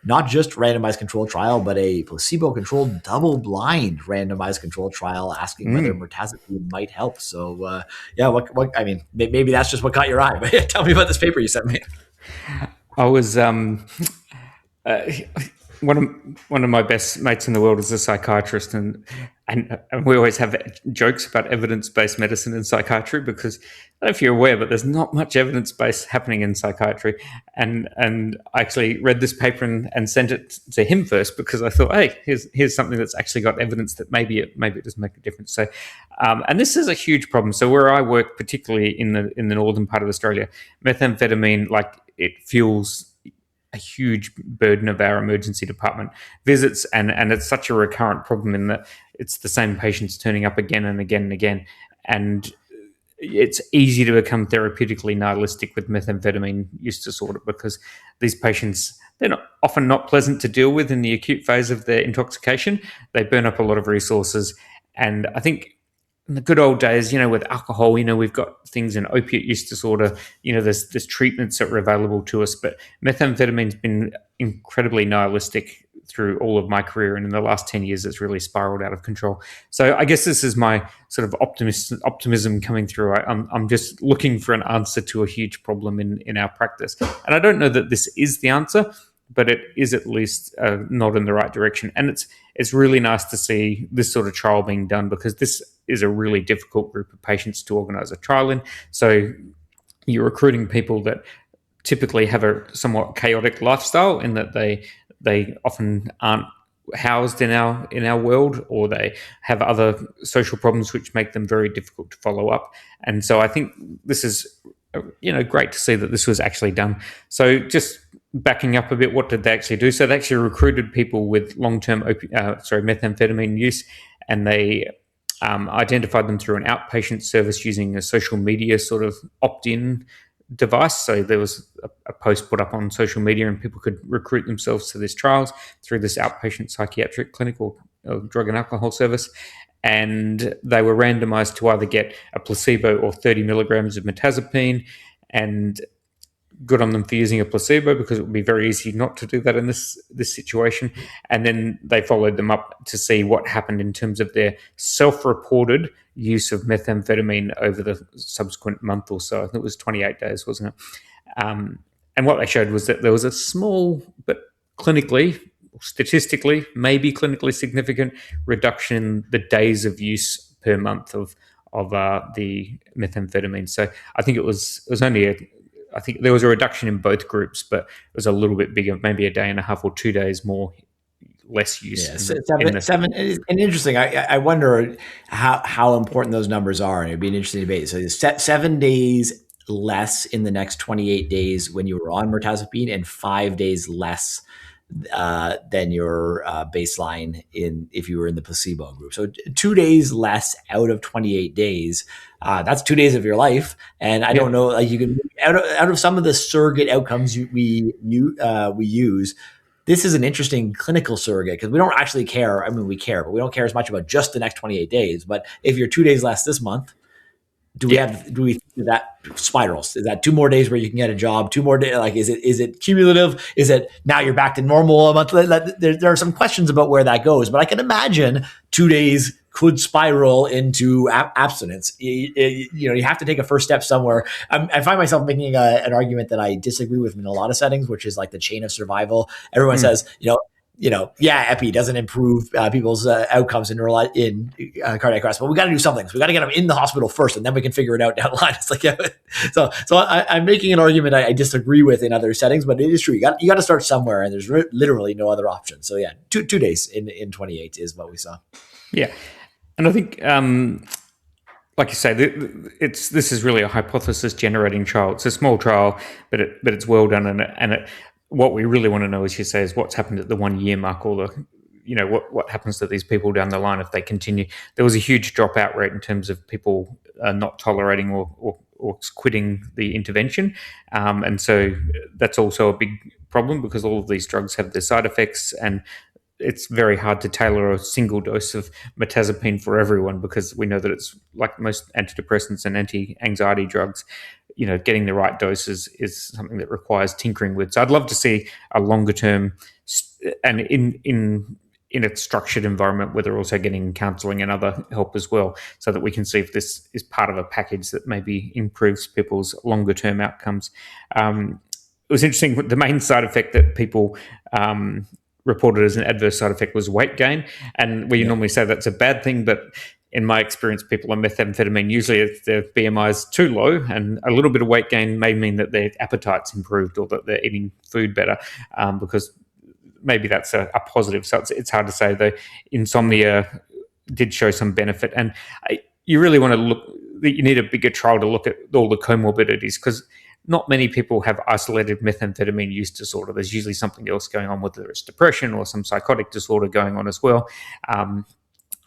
not just randomized controlled trial, but a placebo-controlled, double-blind randomized controlled trial asking whether mirtazapine might help. So, what I mean, maybe that's just what caught your eye. But tell me about this paper you sent me. I was one of my best mates in the world is a psychiatrist, and we always have jokes about evidence-based medicine in psychiatry because I don't know if you're aware, but there's not much evidence-based happening in psychiatry. And I actually read this paper and sent it to him first because I thought, hey, here's something that's actually got evidence that maybe it does make a difference. So, and this is a huge problem. So where I work, particularly in the northern part of Australia, methamphetamine, like, it fuels a huge burden of our emergency department visits, and it's such a recurrent problem in that it's the same patients turning up again and again and again, and it's easy to become therapeutically nihilistic with methamphetamine use disorder because these patients, they're often not pleasant to deal with in the acute phase of their intoxication. They burn up a lot of resources, and I think in the good old days, with alcohol, we've got things in opiate use disorder, there's treatments that are available to us, but methamphetamine's been incredibly nihilistic through all of my career, and in the last 10 years it's really spiraled out of control. So I guess this is my sort of optimism coming through. I'm just looking for an answer to a huge problem in our practice, and I don't know that this is the answer, but it is at least a nod in the right direction. And it's really nice to see this sort of trial being done because this is a really difficult group of patients to organise a trial in. So you're recruiting people that typically have a somewhat chaotic lifestyle in that they often aren't housed in our world, or they have other social problems which make them very difficult to follow up. And so I think this is great to see that this was actually done. So just backing up a bit, what did they actually do? So they actually recruited people with long-term methamphetamine use, and they identified them through an outpatient service using a social media sort of opt-in device. So there was a post put up on social media, and people could recruit themselves to these trials through this outpatient psychiatric clinic or drug and alcohol service. And they were randomized to either get a placebo or 30 milligrams of mirtazapine, and good on them for using a placebo because it would be very easy not to do that in this situation. And then they followed them up to see what happened in terms of their self-reported use of methamphetamine over the subsequent month or so. I think it was 28 days, wasn't it? And what they showed was that there was a small but statistically, maybe clinically significant reduction in the days of use per month of the methamphetamine. So I think it was only I think there was a reduction in both groups, but it was a little bit bigger, maybe a day and a half or 2 days less use. Yeah, seven. And interesting. I wonder how important those numbers are, and it'd be an interesting debate. So 7 days less in the next 28 days when you were on mirtazapine, and 5 days less than your baseline if you were in the placebo group. So 2 days less out of 28 days. That's 2 days of your life. And I don't know, like, you can out of some of the surrogate outcomes we use. This is an interesting clinical surrogate because we don't actually care. I mean, we care, but we don't care as much about just the next 28 days. But if you're 2 days less this month, do we think that spirals? Is that 2 more days where you can get a job? 2 more days? Like, is it cumulative? Is it now you're back to normal a month? There are some questions about where that goes, but I can imagine 2 days could spiral into abstinence. You have to take a first step somewhere. I find myself making an argument that I disagree with in a lot of settings, which is like the chain of survival. Everyone says, Epi doesn't improve people's outcomes in cardiac arrest, but we got to do something. So we got to get them in the hospital first, and then we can figure it out down the line. It's like, so I'm making an argument I disagree with in other settings, but it is true. You got to start somewhere, and there's literally no other option. So yeah, 2 days in 28 is what we saw. Yeah, and I think like you say, this is really a hypothesis generating trial. It's a small trial, but it's well done, and what we really want to know, as you say, is what's happened at the 1 year mark, or what happens to these people down the line if they continue. There was a huge dropout rate in terms of people not tolerating or quitting the intervention, and so that's also a big problem because all of these drugs have their side effects, and it's very hard to tailor a single dose of mirtazapine for everyone because we know that it's like most antidepressants and anti-anxiety drugs. Getting the right doses is something that requires tinkering with. So I'd love to see a longer term, and in a structured environment where they're also getting counselling and other help as well, so that we can see if this is part of a package that maybe improves people's longer term outcomes. It was interesting. The main side effect that people reported as an adverse side effect was weight gain, and we normally say that's a bad thing, but in my experience, people on methamphetamine, usually if their BMI is too low, and a little bit of weight gain may mean that their appetite's improved or that they're eating food better, because maybe that's a positive. So it's hard to say. The insomnia did show some benefit, and you really want to look. You need a bigger trial to look at all the comorbidities, because not many people have isolated methamphetamine use disorder. There's usually something else going on, whether it's depression or some psychotic disorder going on as well.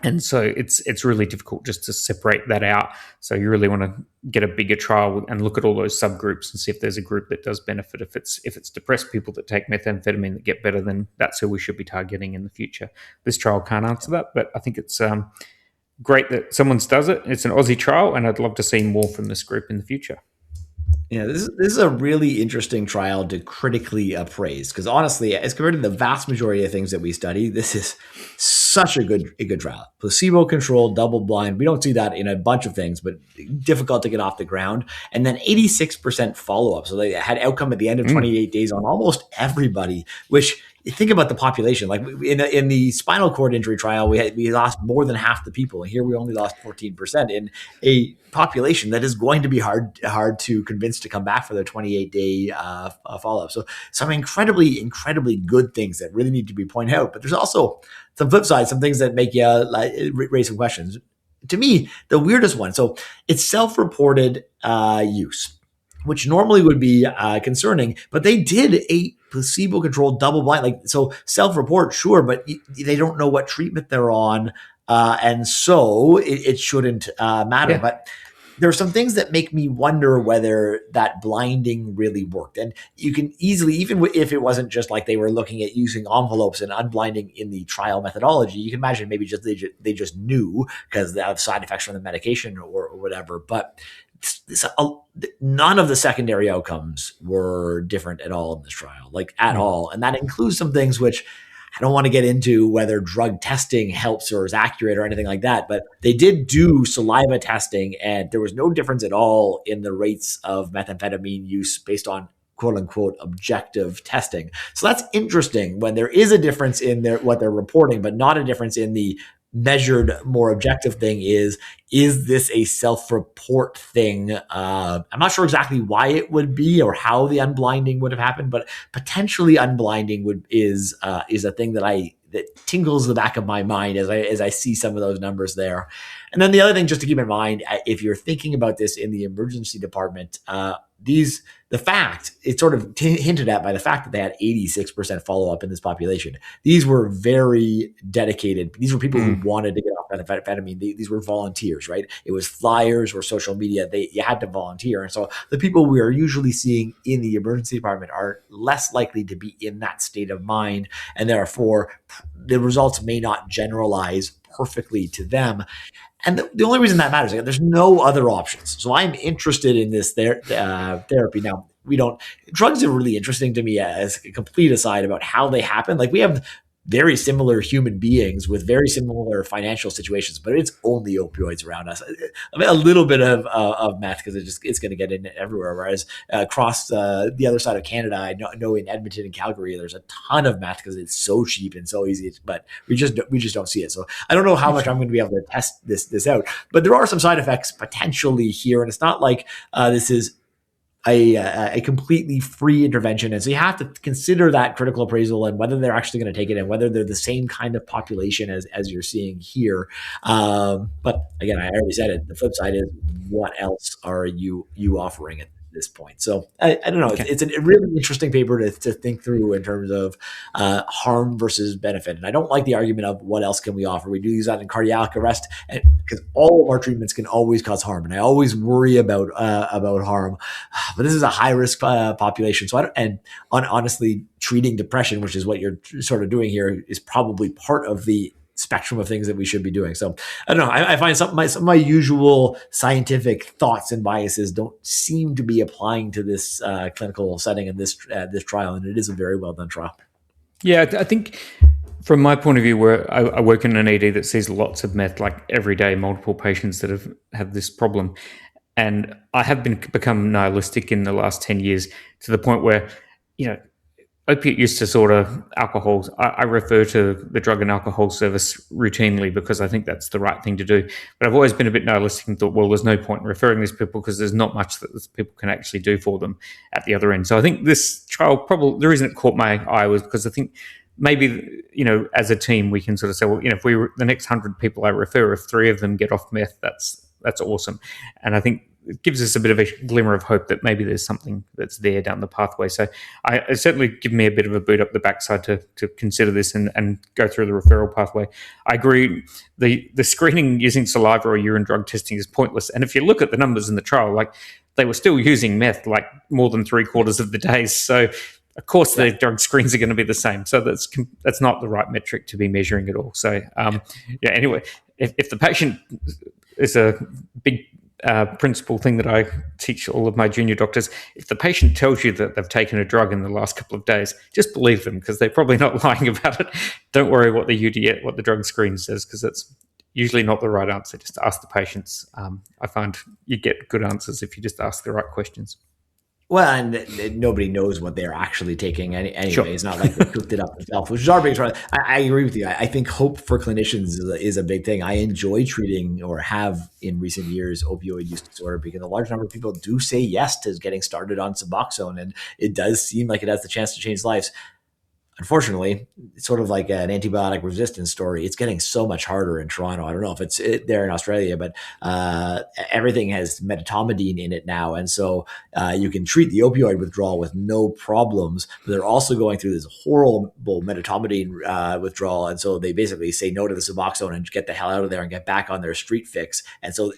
And so it's really difficult just to separate that out. So you really want to get a bigger trial and look at all those subgroups and see if there's a group that does benefit. If it's depressed people that take methamphetamine that get better, then that's who we should be targeting in the future. This trial can't answer that, but I think it's great that someone does it. It's an Aussie trial, and I'd love to see more from this group in the future. Yeah, this is a really interesting trial to critically appraise, because honestly, as compared to the vast majority of things that we study, this is such a good trial. Placebo-controlled, double-blind. We don't see that in a bunch of things, but difficult to get off the ground. And then 86% follow-up. So they had outcome at the end of 28 days on almost everybody, which you think about the population. Like in the spinal cord injury trial, we lost more than half the people, and here we only lost 14% in a population that is going to be hard to convince to come back for their 28-day follow-up. So some incredibly good things that really need to be pointed out. But there's also some flip side, some things that make you raise some questions. To me, the weirdest one. So it's self-reported use, which normally would be concerning, but they did a placebo-controlled double-blind, so self-report, sure, but they don't know what treatment they're on, and so it shouldn't matter. Yeah. But there are some things that make me wonder whether that blinding really worked. And you can easily, even if it wasn't just like they were looking at using envelopes and unblinding in the trial methodology, you can imagine maybe they just knew because they have side effects from the medication or whatever. But none of the secondary outcomes were different at all in this trial, at all. And that includes some things which I don't want to get into whether drug testing helps or is accurate or anything like that, but they did do saliva testing, and there was no difference at all in the rates of methamphetamine use based on quote unquote objective testing. So that's interesting when there is a difference in what they're reporting, but not a difference in the measured, more objective thing. Is this a self-report thing? I'm not sure exactly why it would be or how the unblinding would have happened, but potentially unblinding is a thing that tingles the back of my mind as I see some of those numbers there. And then the other thing just to keep in mind, if you're thinking about this in the emergency department, the fact it's sort of hinted at by the fact that they had 86% follow-up in this population. These were very dedicated. These were people who wanted to get off methamphetamine. These were volunteers, right? It was flyers or social media. You had to volunteer. And so the people we are usually seeing in the emergency department are less likely to be in that state of mind. And therefore, the results may not generalize perfectly to them. And the only reason that matters is there's no other options. So I'm interested in this therapy. Now, drugs are really interesting to me as a complete aside about how they happen. We have very similar human beings with very similar financial situations, but it's only opioids around us. I mean, a little bit of meth because it's going to get in everywhere. Whereas across the other side of Canada, I know in Edmonton and Calgary, there's a ton of meth because it's so cheap and so easy. But we just don't see it. So I don't know how much I'm going to be able to test this out. But there are some side effects potentially here, and it's not like this is a completely free intervention. And so you have to consider that critical appraisal and whether they're actually going to take it and whether they're the same kind of population as you're seeing here. But again, I already said it. The flip side is, what else are you offering at this point? So I don't know. Okay. It's a really interesting paper to think through in terms of harm versus benefit. And I don't like the argument of what else can we offer. We do use that in cardiac arrest, and because all of our treatments can always cause harm, and I always worry about harm. But this is a high risk population. So honestly, treating depression, which is what you're sort of doing here, is probably part of the spectrum of things that we should be doing. So I don't know. I find some of my usual scientific thoughts and biases don't seem to be applying to this clinical setting and this trial, and it is a very well done trial. Yeah, I think from my point of view, where I work in an ED that sees lots of meth, like every day, multiple patients that have this problem, and I have become nihilistic in the last 10 years to the point where, opiate use disorder, alcohol, I refer to the drug and alcohol service routinely because I think that's the right thing to do. But I've always been a bit nihilistic and thought, well, there's no point in referring these people because there's not much that these people can actually do for them at the other end. So I think this trial, probably the reason it caught my eye was because I think maybe, as a team, we can sort of say, well, if the next 100 people I refer, if 3 of them get off meth, that's awesome. And I think it gives us a bit of a glimmer of hope that maybe there's something that's there down the pathway. So it certainly given me a bit of a boot up the backside to consider this and go through the referral pathway. I agree. The screening using saliva or urine drug testing is pointless. And if you look at the numbers in the trial, like they were still using meth like more than 3/4 of the days. So of course the drug screens are going to be the same. So that's not the right metric to be measuring at all. So anyway, if the patient is a big principal thing that I teach all of my junior doctors, if the patient tells you that they've taken a drug in the last couple of days, just believe them because they're probably not lying about it. Don't worry what the drug screen says because that's usually not the right answer. Just ask the patients. I find you get good answers if you just ask the right questions. Well, and nobody knows what they're actually taking anyway. Sure. It's not like they cooked it up themselves, which is our biggest problem. I agree with you. I think hope for clinicians is a big thing. I enjoy treating, or have in recent years, opioid use disorder because a large number of people do say yes to getting started on Suboxone, and it does seem like it has the chance to change lives. Unfortunately, it's sort of like an antibiotic resistance story. It's getting so much harder in Toronto. I don't know if it's there in Australia, but everything has medetomidine in it now. And so you can treat the opioid withdrawal with no problems, but they're also going through this horrible medetomidine withdrawal. And so they basically say no to the Suboxone and get the hell out of there and get back on their street fix. And so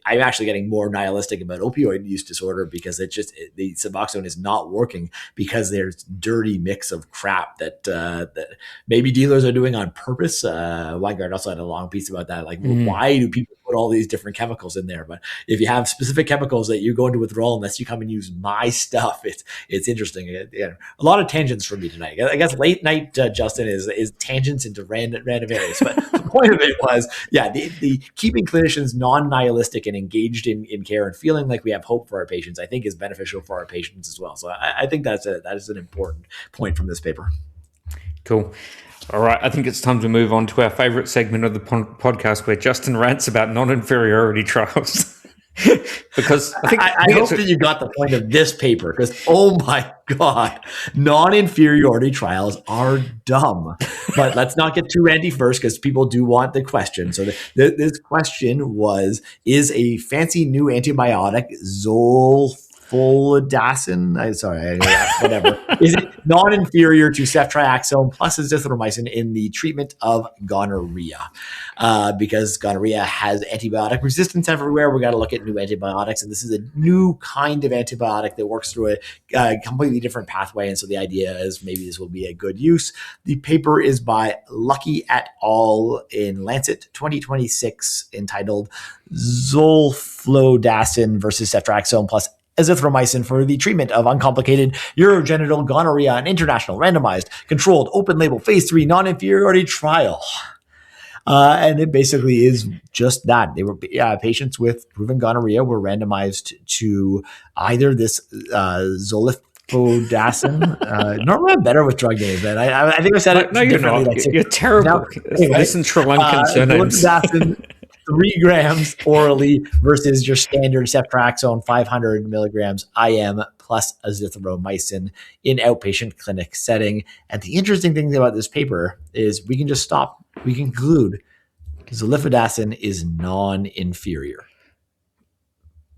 I'm actually getting more nihilistic about opioid use disorder because the Suboxone is not working because there's dirty mix of crap that maybe dealers are doing on purpose. Weingart also had a long piece about that. Like, why do people put all these different chemicals in there? But if you have specific chemicals that you go into withdrawal unless you come and use my stuff, it's interesting. A lot of tangents for me tonight. I guess late night, Justin, is tangents into random areas. But the point of it was, the keeping clinicians non-nihilistic and engaged in care and feeling like we have hope for our patients, I think is beneficial for our patients as well. So I think that is an important point from this paper. Cool. All right. I think it's time to move on to our favorite segment of the podcast where Justin rants about non-inferiority trials. Because I hope that you got the point of this paper because, oh my God, non-inferiority trials are dumb. But let's not get too ranty first because people do want the question. So this question was, is a fancy new antibiotic Zoliflodacin, whatever, is it non-inferior to ceftriaxone plus azithromycin in the treatment of gonorrhea? Because gonorrhea has antibiotic resistance everywhere. We got to look at new antibiotics, and this is a new kind of antibiotic that works through a completely different pathway. And so the idea is maybe this will be a good use. The paper is by Lucky et al. In Lancet 2026, entitled Zoliflodacin versus ceftriaxone plus azithromycin for the treatment of uncomplicated urogenital gonorrhea, an international randomized controlled open label phase 3 non-inferiority trial. And it basically is just that. They were patients with proven gonorrhea were randomized to either this Zoliflodacin. Normally I'm better with drug names, man. I think I said it. No, you're not. You're terrible. Anyway, listen, Sri Lankan surnames. 3 grams orally versus your standard ceftriaxone 500 milligrams IM plus azithromycin in outpatient clinic setting. And the interesting thing about this paper is we can just stop. We can conclude Zoliflodacin is non-inferior.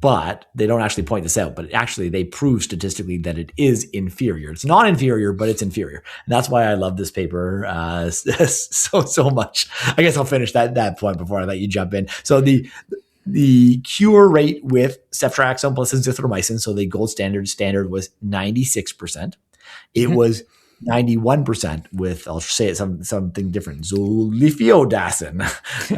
But they don't actually point this out. But actually, they prove statistically that it is inferior. It's not inferior, but it's inferior. And that's why I love this paper so much. I guess I'll finish that point before I let you jump in. So the cure rate with ceftriaxone plus azithromycin, so the gold standard was 96%. It was 91% with, I'll say it something different, Zoliflodacin.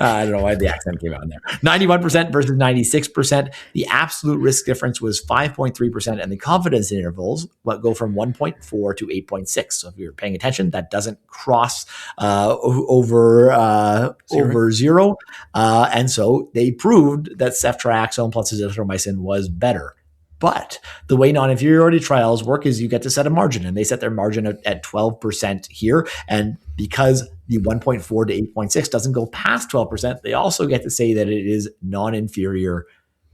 I don't know why the accent came out in there. 91% versus 96%. The absolute risk difference was 5.3%, and the confidence intervals go from 1.4 to 8.6. So if you're paying attention, that doesn't cross over zero. And so they proved that ceftriaxone plus azithromycin was better. But the way non-inferiority trials work is you get to set a margin, and they set their margin at 12% here. And because the 1.4 to 8.6 doesn't go past 12%, they also get to say that it is non-inferior,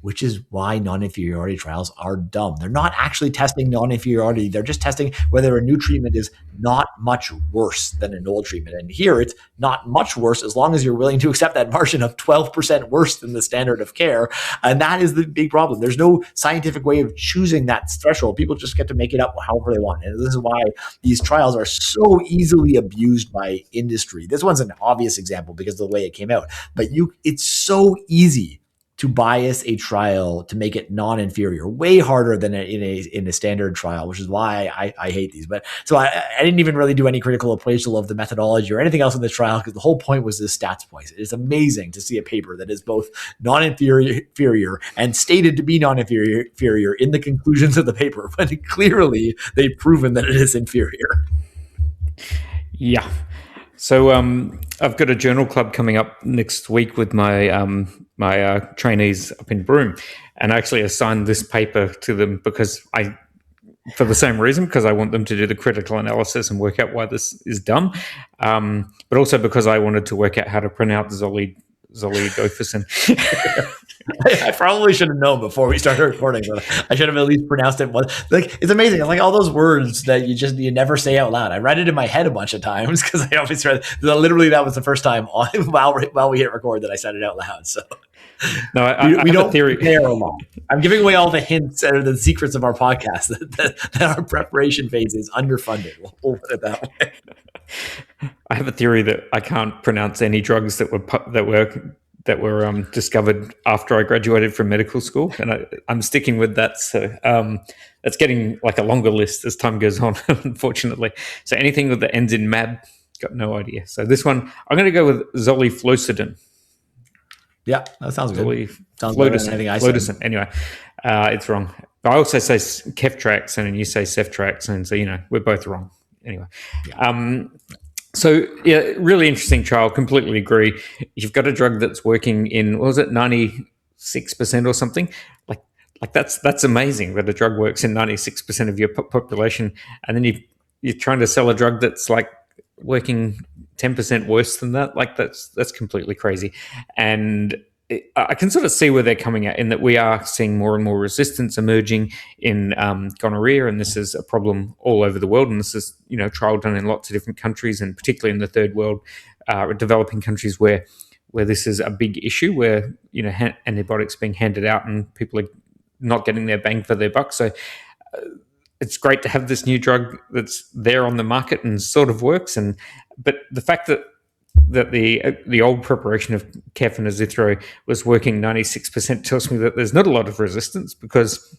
which is why non-inferiority trials are dumb. They're not actually testing non-inferiority. They're just testing whether a new treatment is not much worse than an old treatment. And here it's not much worse as long as you're willing to accept that margin of 12% worse than the standard of care. And that is the big problem. There's no scientific way of choosing that threshold. People just get to make it up however they want. And this is why these trials are so easily abused by industry. This one's an obvious example because of the way it came out. But it's so easy to bias a trial to make it non-inferior, way harder than in a standard trial, which is why I hate these. But so I didn't even really do any critical appraisal of the methodology or anything else in this trial because the whole point was this stats point. It's amazing to see a paper that is both non-inferior and stated to be non-inferior in the conclusions of the paper, but clearly they've proven that it is inferior. Yeah. So I've got a journal club coming up next week with my trainees up in Broome, and I actually assigned this paper to them for the same reason, because I want them to do the critical analysis and work out why this is dumb, but also because I wanted to work out how to pronounce Zoliflodacin. I probably should have known before we started recording, but I should have at least pronounced it once. Like, it's amazing. Like all those words that you never say out loud. I read it in my head a bunch of times because I always read literally that was the first time while we hit record that I said it out loud. So no, we don't prepare a lot. I'm giving away all the hints or the secrets of our podcast that our preparation phase is underfunded. We'll put it that way. I have a theory that I can't pronounce any drugs that were discovered after I graduated from medical school, and I'm sticking with that. So that's getting like a longer list as time goes on, unfortunately. So anything that ends in mab, got no idea. So this one, I'm going to go with Zoliflodacin. Yeah, that sounds good. Sounds better than anything I said. Anyway, it's wrong. But I also say ceftriaxone, and you say ceftriaxone, so we're both wrong. Anyway, yeah. So yeah, really interesting trial. Completely agree. You've got a drug that's working in 96% or something. Like that's amazing that a drug works in 96% of your population, and then you're trying to sell a drug that's like working 10% worse than that. Like that's completely crazy. And I can sort of see where they're coming at, in that we are seeing more and more resistance emerging in gonorrhea, and this is a problem all over the world. And this is, trial done in lots of different countries, and particularly in the third world, developing countries where this is a big issue, where antibiotics being handed out and people are not getting their bang for their buck. So it's great to have this new drug that's there on the market and sort of works. But the fact that the old preparation of Kef and Azithro was working 96% tells me that there's not a lot of resistance, because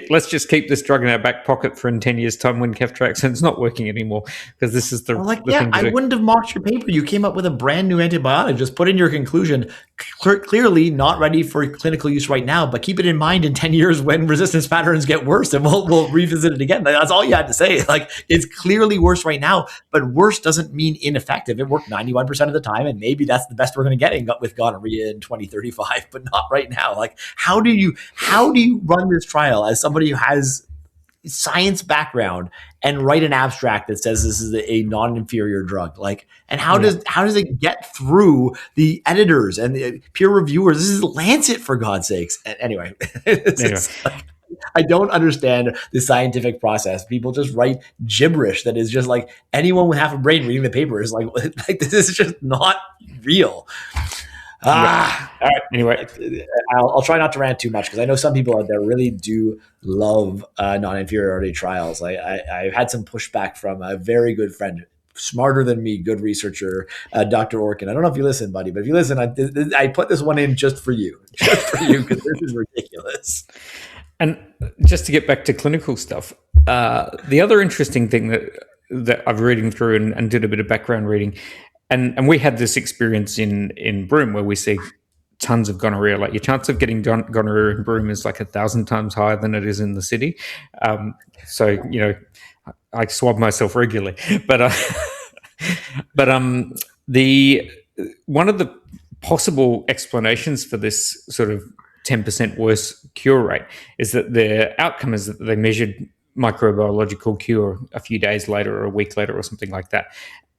let's just keep this drug in our back pocket for in 10 years' time when ceftriaxone's not working anymore, because this is the thing to I do. wouldn't have mocked your paper. You came up with a brand new antibiotic. Just put in your conclusion. Clearly not ready for clinical use right now, but keep it in mind in 10 years when resistance patterns get worse, and we'll revisit it again. That's all you had to say. Like, it's clearly worse right now, but worse doesn't mean ineffective. It worked 91% of the time, and maybe that's the best we're going to get with gonorrhea in 2035, but not right now. Like, how do you run this trial as somebody who has science background and write an abstract that says this is a non-inferior drug? Like, and how does it get through the editors and the peer reviewers? This is Lancet, for God's sakes. Anyway, I don't understand the scientific process. People just write gibberish that is just like anyone with half a brain reading the paper is like this is just not real. All right. Anyway, I'll try not to rant too much because I know some people out there really do love non-inferiority trials. I've had some pushback from a very good friend, smarter than me, good researcher, Dr. Orkin. I don't know if you listen, buddy, but if you listen, I put this one in just for you because this is ridiculous. And just to get back to clinical stuff, the other interesting thing that I've reading through and did a bit of background reading, and we had this experience in Broome where we see tons of gonorrhea. Like your chance of getting gonorrhea in Broome is like 1,000 times higher than it is in the city. So I swab myself regularly, but the one of the possible explanations for this sort of 10% worse cure rate is that their outcome is that they measured microbiological cure a few days later or a week later or something like that.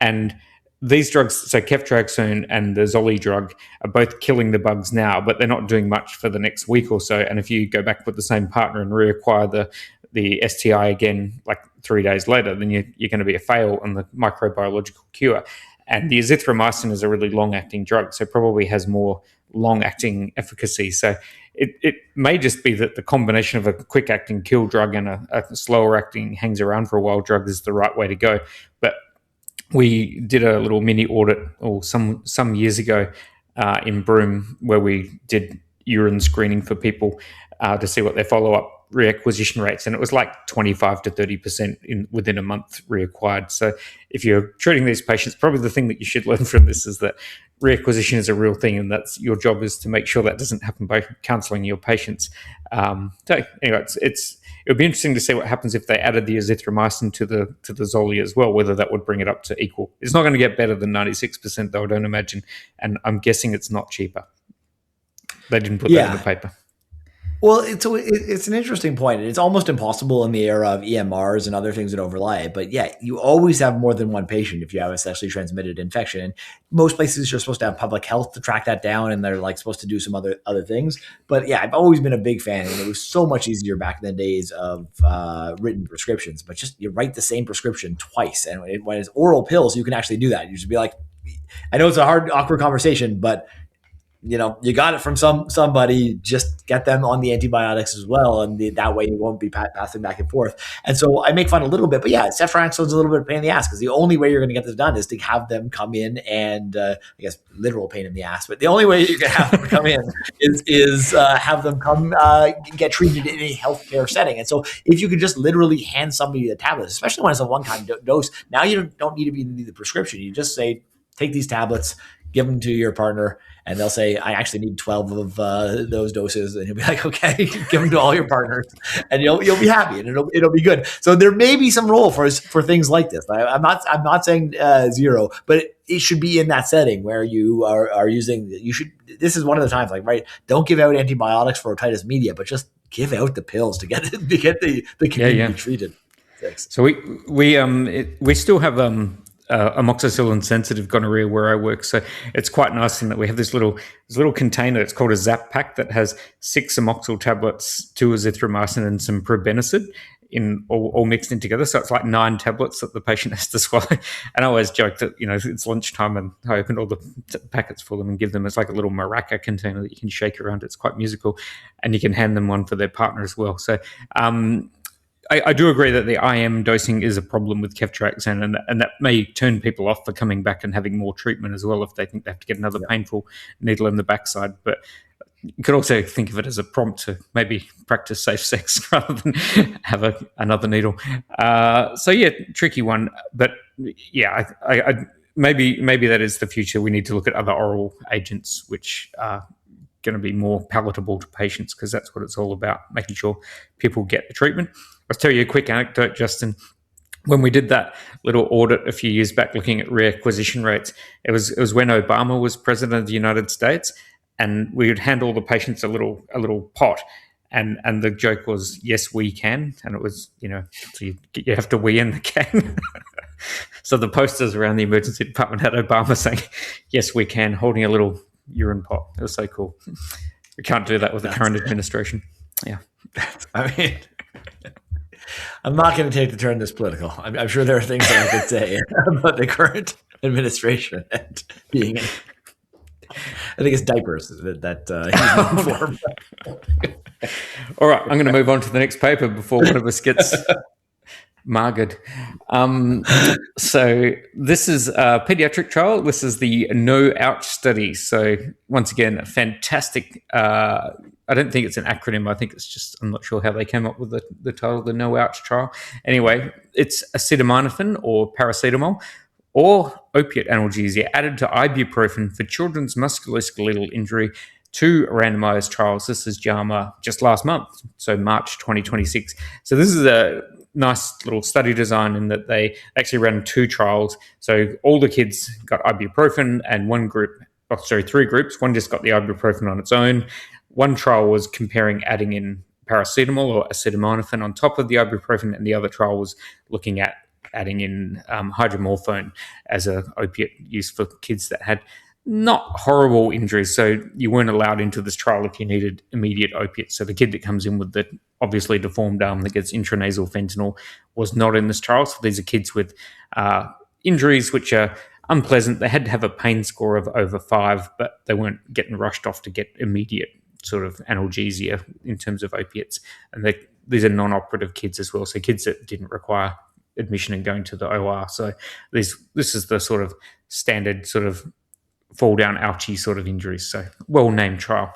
And these drugs, so ceftriaxone and the Zoli drug, are both killing the bugs now, but they're not doing much for the next week or so. And if you go back with the same partner and reacquire the STI again like 3 days later, then you're going to be a fail on the microbiological cure. And the azithromycin is a really long-acting drug, so probably has more long-acting efficacy. So it may just be that the combination of a quick-acting kill drug and a slower-acting hangs around for a while drug is the right way to go. But we did a little mini audit some years ago in Broome where we did urine screening for people to see what their follow-up reacquisition rates, and it was like 25 to 30% within a month reacquired. So if you're treating these patients, probably the thing that you should learn from this is that reacquisition is a real thing, and that's your job is to make sure that doesn't happen by counseling your patients. So anyway, it would be interesting to see what happens if they added the azithromycin to the Zoli as well, whether that would bring it up to equal. It's not going to get better than 96% though, I don't imagine, and I'm guessing it's not cheaper. They didn't put that in the paper. Well, it's an interesting point. It's almost impossible in the era of EMRs and other things that overlay. But yeah, you always have more than one patient if you have a sexually transmitted infection. And most places you're supposed to have public health to track that down, and they're like supposed to do some other things. But yeah, I've always been a big fan, and it was so much easier back in the days of written prescriptions. But just you write the same prescription twice, and when it's oral pills, you can actually do that. You just be like, I know it's a hard, awkward conversation, but you got it from somebody, just get them on the antibiotics as well. And that way you won't be passing back and forth. And so I make fun a little bit, but yeah, ceftriaxone is a little bit of a pain in the ass because the only way you're going to get this done is to have them come in and, I guess, literal pain in the ass, but the only way you can have them come in is have them come get treated in a healthcare setting. And so if you could just literally hand somebody the tablets, especially when it's a one-time dose, now you don't need to need the prescription. You just say, take these tablets, give them to your partner, and they'll say, I actually need 12 of those doses. And you'll be like, okay, give them to all your partners and you'll be happy and it'll be good. So there may be some role for things like this. I'm not saying zero, but it should be in that setting where you are using, this is one of the times, like, right, don't give out antibiotics for otitis media, but just give out the pills to get the community treated. Thanks. So we still have amoxicillin sensitive gonorrhea where I work, so it's quite nice in that we have this little container. It's called a Zap Pack that has 6 amoxil tablets, 2 azithromycin, and some probenecid in all mixed in together. So it's like 9 tablets that the patient has to swallow. And I always joke that it's lunchtime and I open all the packets for them and give them. It's like a little maraca container that you can shake around. It's quite musical, and you can hand them one for their partner as well. So I do agree that the IM dosing is a problem with ceftriaxone, and that may turn people off for coming back and having more treatment as well if they think they have to get another painful needle in the backside. But you could also think of it as a prompt to maybe practice safe sex rather than have another needle. So yeah, tricky one. But yeah, I maybe that is the future. We need to look at other oral agents which are going to be more palatable to patients, because that's what it's all about, making sure people get the treatment. I'll tell you a quick anecdote, Justin. When we did that little audit a few years back looking at reacquisition rates, it was when Obama was president of the United States, and we would hand all the patients a little pot, and the joke was, yes, we can. And it was, so you have to wee in the can. So the posters around the emergency department had Obama saying, yes, we can, holding a little urine pot. It was so cool. We can't do that with the current administration. Yeah. I mean, I'm not going to take the turn this political. I'm sure there are things that I could say about the current administration and being in. I think it's diapers that he's known for. All right, I'm going to move on to the next paper before one of us gets margared. So this is a pediatric trial. This is the No Ouch study. So once again, a fantastic. I don't think it's an acronym. I think it's just, I'm not sure how they came up with the title, the No Ouch trial. Anyway, it's acetaminophen or paracetamol or opiate analgesia added to ibuprofen for children's musculoskeletal injury, 2 randomized trials. This is JAMA just last month, so March 2026. So this is a nice little study design in that they actually ran 2 trials. So all the kids got ibuprofen and 3 groups. One just got the ibuprofen on its own. One trial was comparing adding in paracetamol or acetaminophen on top of the ibuprofen, and the other trial was looking at adding in hydromorphone as an opiate used for kids that had not horrible injuries. So you weren't allowed into this trial if you needed immediate opiates. So the kid that comes in with the obviously deformed arm that gets intranasal fentanyl was not in this trial. So these are kids with injuries which are unpleasant. They had to have a pain score of over 5, but they weren't getting rushed off to get immediate sort of analgesia in terms of opiates. And these are non-operative kids as well. So kids that didn't require admission and going to the OR. So this is the sort of standard sort of fall down ouchie sort of injuries. So well-named trial.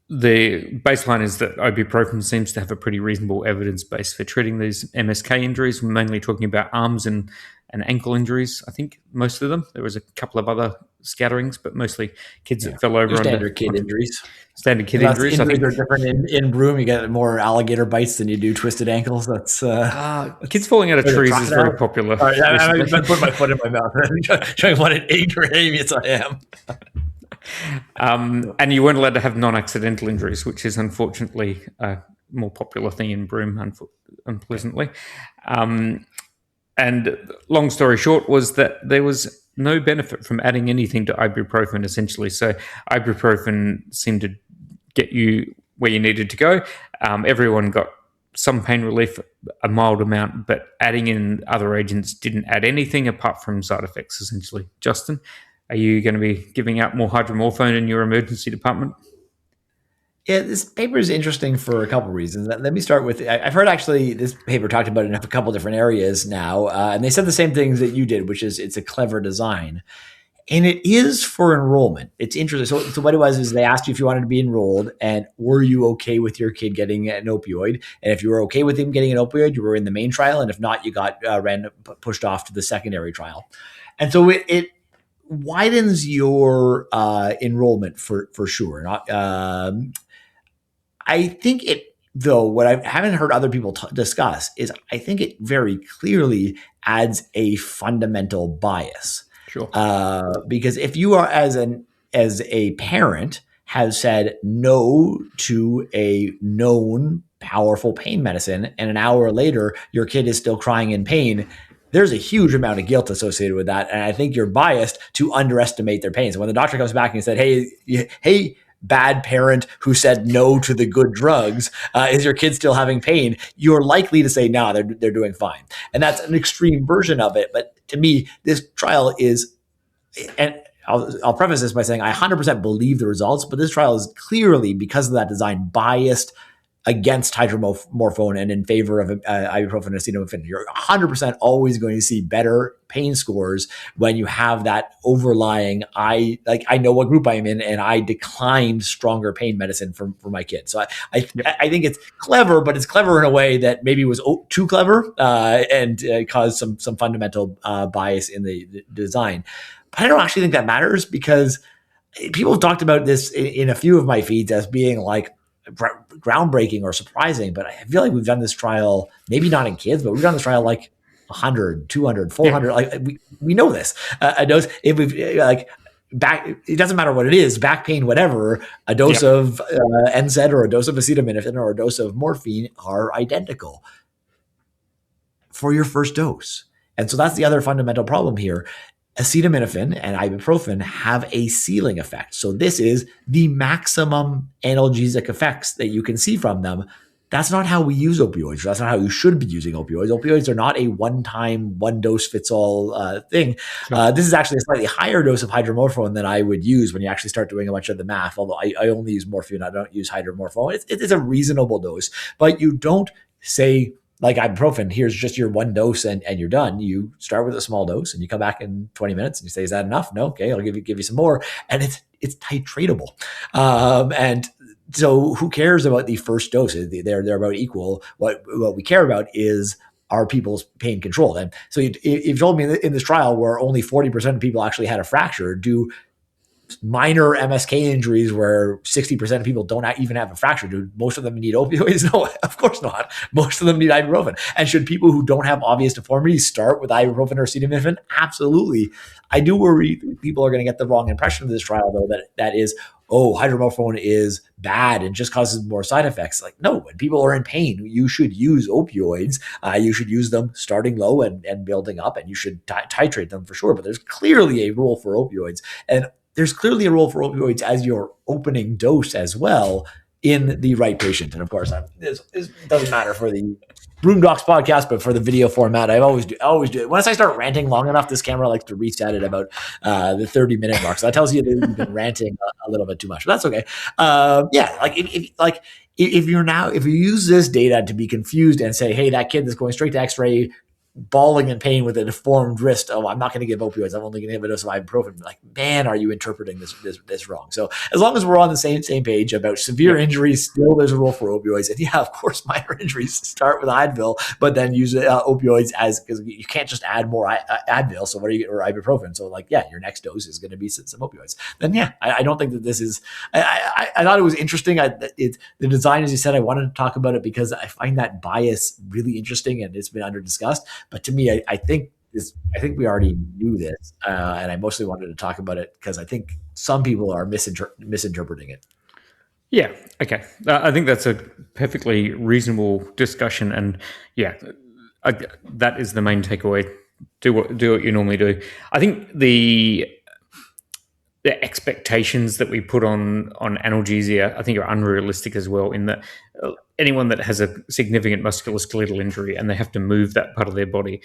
The baseline is that ibuprofen seems to have a pretty reasonable evidence base for treating these MSK injuries. We're mainly talking about arms and ankle injuries, I think, most of them. There was a couple of other scatterings, but mostly kids that fell over. Standard kid injuries. Standard kid injuries. I think they're different in Broome. You get more alligator bites than you do twisted ankles. That's kids falling out of trees is very popular. Right, I'm putting my foot in my mouth. Showing what an ignoramus I am. And you weren't allowed to have non-accidental injuries, which is unfortunately a more popular thing in Broome, unpleasantly. And long story short was that there was no benefit from adding anything to ibuprofen, essentially. So ibuprofen seemed to get you where you needed to go. Everyone got some pain relief, a mild amount, but adding in other agents didn't add anything apart from side effects, essentially. Justin, are you going to be giving out more hydromorphone in your emergency department? Yeah, this paper is interesting for a couple of reasons. Let me start with, I've heard actually this paper talked about it in a couple different areas now, and they said the same things that you did, which is it's a clever design. And it is for enrollment. It's interesting. So what it was is they asked you if you wanted to be enrolled and were you okay with your kid getting an opioid? And if you were okay with him getting an opioid, you were in the main trial. And if not, you got pushed off to the secondary trial. And so it widens your enrollment for sure. I think though, what I haven't heard other people discuss is I think it very clearly adds a fundamental bias. Sure. Because if you are as a parent have said no to a known powerful pain medicine, and an hour later your kid is still crying in pain, there's a huge amount of guilt associated with that, and I think you're biased to underestimate their pain. So when the doctor comes back and said, "Hey, bad parent who said no to the good drugs, is your kid still having pain?" You're likely to say, "No, they're doing fine." And that's an extreme version of it. But to me, this trial is, and I'll preface this by saying I 100% believe the results, but this trial is clearly, because of that design, biased against hydromorphone and in favor of ibuprofen and acetaminophen. You're 100% always going to see better pain scores when you have that overlying, I know what group I'm in and I declined stronger pain medicine for my kids. So I think it's clever, but it's clever in a way that maybe was too clever and caused some fundamental bias in the design. But I don't actually think that matters, because people have talked about this in a few of my feeds as being like groundbreaking or surprising, but I feel like we've done this trial, maybe not in kids, but we've done this trial like 100, 200, 400. Yeah. Like we know this. If we've it doesn't matter what it is, back pain, whatever, a dose of NSAID or a dose of acetaminophen or a dose of morphine are identical for your first dose. And so that's the other fundamental problem here. Acetaminophen and ibuprofen have a ceiling effect. So this is the maximum analgesic effects that you can see from them. That's not how we use opioids. That's not how you should be using opioids. Opioids are not a one-time, one-dose-fits-all thing. Sure. This is actually a slightly higher dose of hydromorphone than I would use when you actually start doing a bunch of the math, although I only use morphine. I don't use hydromorphone. It's a reasonable dose, but you don't say, like ibuprofen, here's just your one dose and you're done. You start with a small dose and you come back in 20 minutes and you say, is that enough? No. Okay. I'll give you some more. And it's titratable. And so who cares about the first dose? They're about equal. What we care about is, are people's pain controlled? And so you've told me in this trial where only 40% of people actually had a fracture, do minor MSK injuries where 60% of people don't even have a fracture, do most of them need opioids? No, of course not. Most of them need ibuprofen. And should people who don't have obvious deformities start with ibuprofen or acetaminophen? Absolutely. I do worry people are going to get the wrong impression of this trial, though, that is, oh, hydromorphone is bad and just causes more side effects. Like, no, when people are in pain, you should use opioids. You should use them starting low and building up, and you should titrate them for sure. But there's clearly a role for opioids. And there's clearly a role for opioids as your opening dose as well in the right patient. And of course, this doesn't matter for the BroomeDocs podcast, but for the video format, I always do it. Once I start ranting long enough, this camera likes to reset at about the 30-minute mark. So that tells you that you've been ranting a little bit too much. But that's okay. If you use this data to be confused and say, hey, that kid that's going straight to X-ray, bawling in pain with a deformed wrist, oh, I'm not going to give opioids, I'm only going to give a dose of ibuprofen. Like, man, are you interpreting this wrong? So as long as we're on the same page about severe injuries, still there's a role for opioids. And yeah, of course, minor injuries start with Advil, but then use opioids because you can't just add more Advil. So what are you, or ibuprofen? So like, yeah, your next dose is going to be some opioids. Then yeah, I don't think that this is. I thought it was interesting. The design, as you said, I wanted to talk about it because I find that bias really interesting and it's been under discussed. But to me, I think we already knew this, and I mostly wanted to talk about it because I think some people are misinterpreting it. Yeah, okay. I think that's a perfectly reasonable discussion, and yeah, that is the main takeaway. Do what you normally do. I think the expectations that we put on analgesia, I think, are unrealistic as well, in that anyone that has a significant musculoskeletal injury and they have to move that part of their body,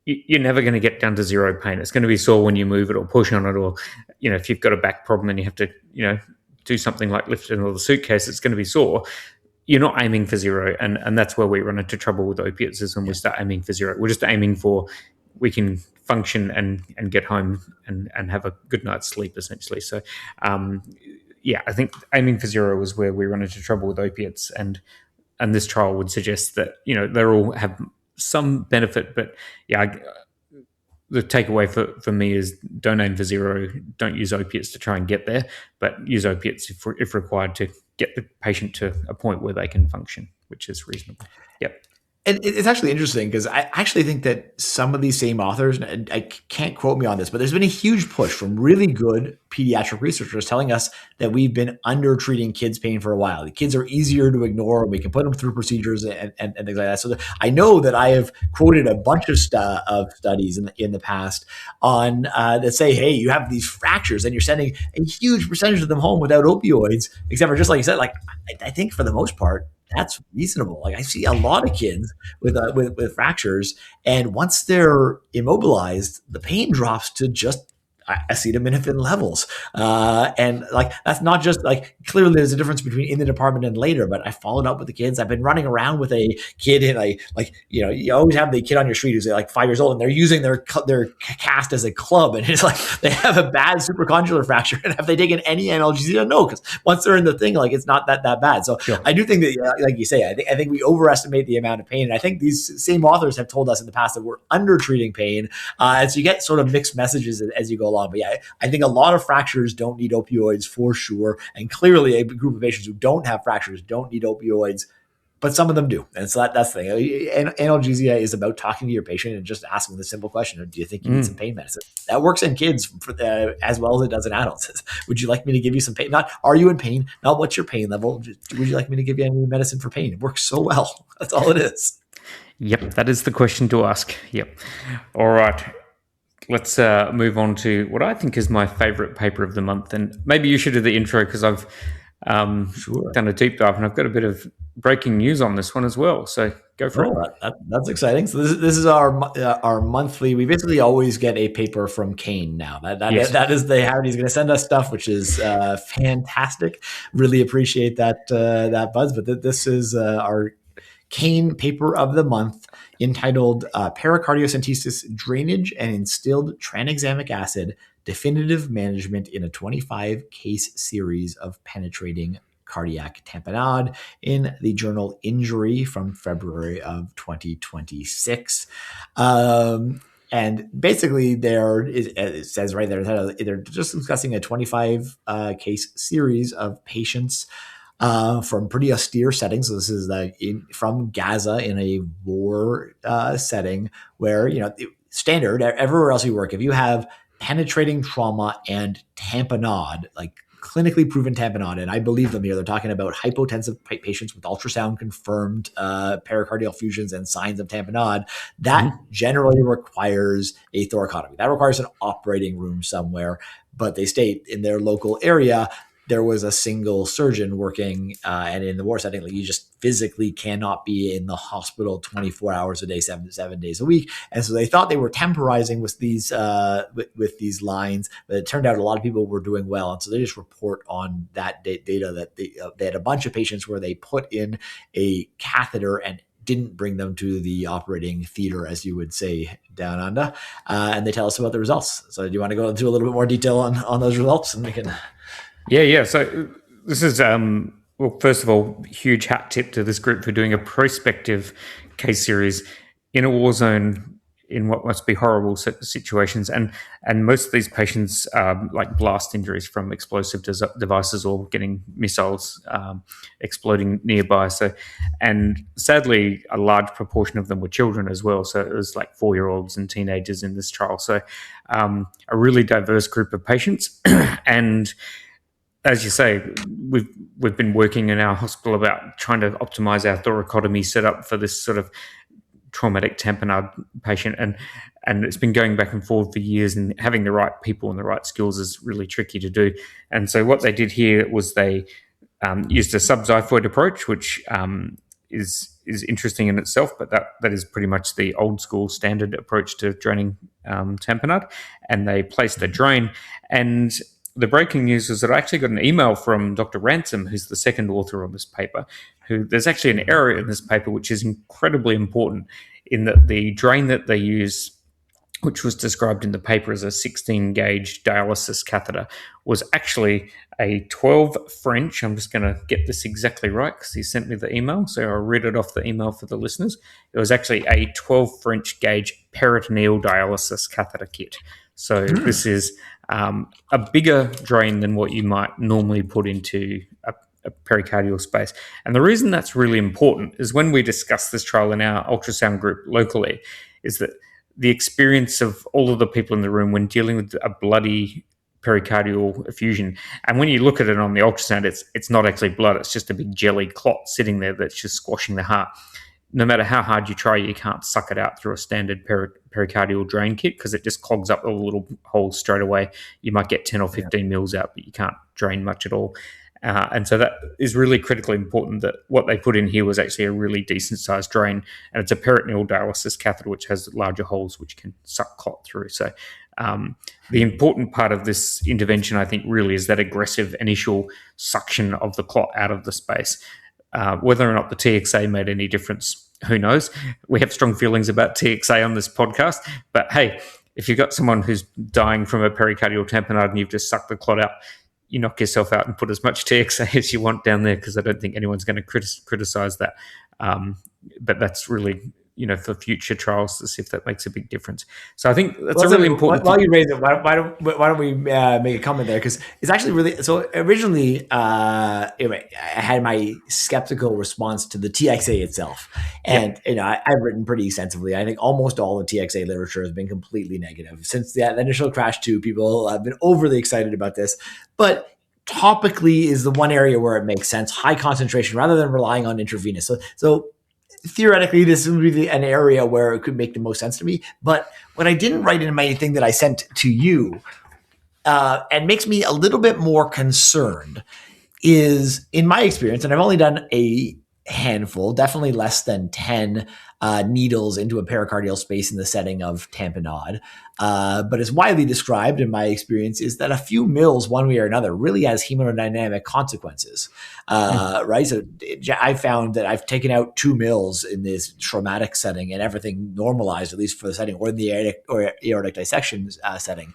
you're never going to get down to zero pain. It's going to be sore when you move it or push on it, or, if you've got a back problem and you have to, do something like lift another suitcase, it's going to be sore. You're not aiming for zero. And that's where we run into trouble with opiates, is when we start aiming for zero. We're just aiming for, we can function and get home and have a good night's sleep, essentially. So, I think aiming for zero is where we run into trouble with opiates, and this trial would suggest that they all have some benefit, but the takeaway for me is, don't aim for zero. Don't use opiates to try and get there, but use opiates if required to get the patient to a point where they can function, which is reasonable. Yep. And it's actually interesting because I actually think that some of these same authors, and I can't quote me on this, but there's been a huge push from really good pediatric researchers telling us that we've been under-treating kids' pain for a while. The kids are easier to ignore. We can put them through procedures and things like that. So I know that I have quoted a bunch of studies in the past on that say, hey, you have these fractures and you're sending a huge percentage of them home without opioids, except for, just like you said, like I think for the most part, that's reasonable. Like, I see a lot of kids with fractures, and once they're immobilized, the pain drops to just acetaminophen levels. And like, that's not just like, clearly there's a difference between in the department and later, but I followed up with the kids. I've been running around with a kid in you always have the kid on your street who's like 5 years old and they're using their cast as a club. And it's like, they have a bad supracondylar fracture. And have they taken any analgesia? No, because once they're in the thing, like, it's not that bad. So sure. I do think that, like you say, I think we overestimate the amount of pain. And I think these same authors have told us in the past that we're under treating pain. And so you get sort of mixed messages as you go along. But yeah, I think a lot of fractures don't need opioids for sure. And clearly a group of patients who don't have fractures don't need opioids but some of them do. And so that's the thing. Analgesia is about talking to your patient and just asking the simple question, do you think you need some pain medicine? That works in kids as well as it does in adults. Would you like me to give you some pain? Not, are you in pain? Not what's your pain level? Just, would you like me to give you any medicine for pain? It works so well. That's all it is. Yep, that is the question to ask. Yep. All right. Let's move on to what I think is my favorite paper of the month. And maybe you should do the intro because I've done a deep dive and I've got a bit of breaking news on this one as well. So go for it. That's exciting. So this is our monthly. We basically always get a paper from Kane now. That is the how he's going to send us stuff, which is fantastic. Really appreciate that buzz. But this is our Kane paper of the month, entitled Pericardiocentesis, Drainage and Instilled Tranexamic Acid, Definitive Management in a 25-Case Series of Penetrating Cardiac Tamponade, in the journal Injury from February of 2026. And basically, it says right there, they're just discussing a 25-case series of patients from pretty austere settings. So this is from Gaza in a war setting where, standard everywhere else you work, if you have penetrating trauma and tamponade, like clinically proven tamponade, and I believe them here, they're talking about hypotensive patients with ultrasound confirmed pericardial fusions and signs of tamponade, that generally requires a thoracotomy. That requires an operating room somewhere, but they state in their local area, there was a single surgeon working, and in the war setting, you just physically cannot be in the hospital 24 hours a day, 7 days a week. And so they thought they were temporizing with these lines, but it turned out a lot of people were doing well. And so they just report on that data that they had a bunch of patients where they put in a catheter and didn't bring them to the operating theater, as you would say down under. And they tell us about the results. So do you want to go into a little bit more detail on those results, and we can... Yeah. So this is, well, first of all, huge hat tip to this group for doing a prospective case series in a war zone in what must be horrible situations. And most of these patients are like blast injuries from explosive devices or getting missiles exploding nearby. So, and sadly, a large proportion of them were children as well. So it was like 4-year-olds and teenagers in this trial. So a really diverse group of patients. And as you say, we've been working in our hospital about trying to optimize our thoracotomy setup for this sort of traumatic tamponade patient, and it's been going back and forth for years, and having the right people and the right skills is really tricky to do. And so what they did here was they used a subxiphoid approach, which is interesting in itself, but that is pretty much the old school standard approach to draining tamponade. And they placed a drain, and the breaking news is that I actually got an email from Dr. Ransom, who's the second author on this paper, who there's actually an error in this paper which is incredibly important, in that the drain that they use, which was described in the paper as a 16-gauge dialysis catheter, was actually a 12 French. I'm just going to get this exactly right because he sent me the email, so I'll read it off the email for the listeners. It was actually a 12 French gauge peritoneal dialysis catheter kit. So this is a bigger drain than what you might normally put into a pericardial space. And the reason that's really important is when we discuss this trial in our ultrasound group locally, is that the experience of all of the people in the room when dealing with a bloody pericardial effusion, and when you look at it on the ultrasound, it's not actually blood, it's just a big jelly clot sitting there that's just squashing the heart. No matter how hard you try, you can't suck it out through a standard pericardial drain kit because it just clogs up all the little holes straight away. You might get 10 or 15 mils out, but you can't drain much at all. And so that is really critically important, that what they put in here was actually a really decent sized drain, and it's a peritoneal dialysis catheter which has larger holes which can suck clot through. So the important part of this intervention, I think, really is that aggressive initial suction of the clot out of the space. Whether or not the TXA made any difference, who knows? We have strong feelings about TXA on this podcast, but hey, if you've got someone who's dying from a pericardial tamponade and you've just sucked the clot out, you knock yourself out and put as much TXA as you want down there, because I don't think anyone's going to criticize that. But that's really for future trials to see if that makes a big difference. So I think that's a really important While you raise it, why don't we make a comment there? Because it's actually really, so originally anyway, I had my skeptical response to the TXA itself. And I've written pretty extensively. I think almost all the TXA literature has been completely negative. Since the initial crash 2, people have been overly excited about this. But topically is the one area where it makes sense, high concentration rather than relying on intravenous. So theoretically, this would be an area where it could make the most sense to me. But what I didn't write in my thing that I sent to you and makes me a little bit more concerned is, in my experience, and I've only done a handful, definitely less than 10 needles into a pericardial space in the setting of tamponade. But as widely described in my experience is that a few mils one way or another really has hemodynamic consequences, right? So I found that I've taken out 2 mils in this traumatic setting and everything normalized, at least for the setting, or in the aortic dissection setting.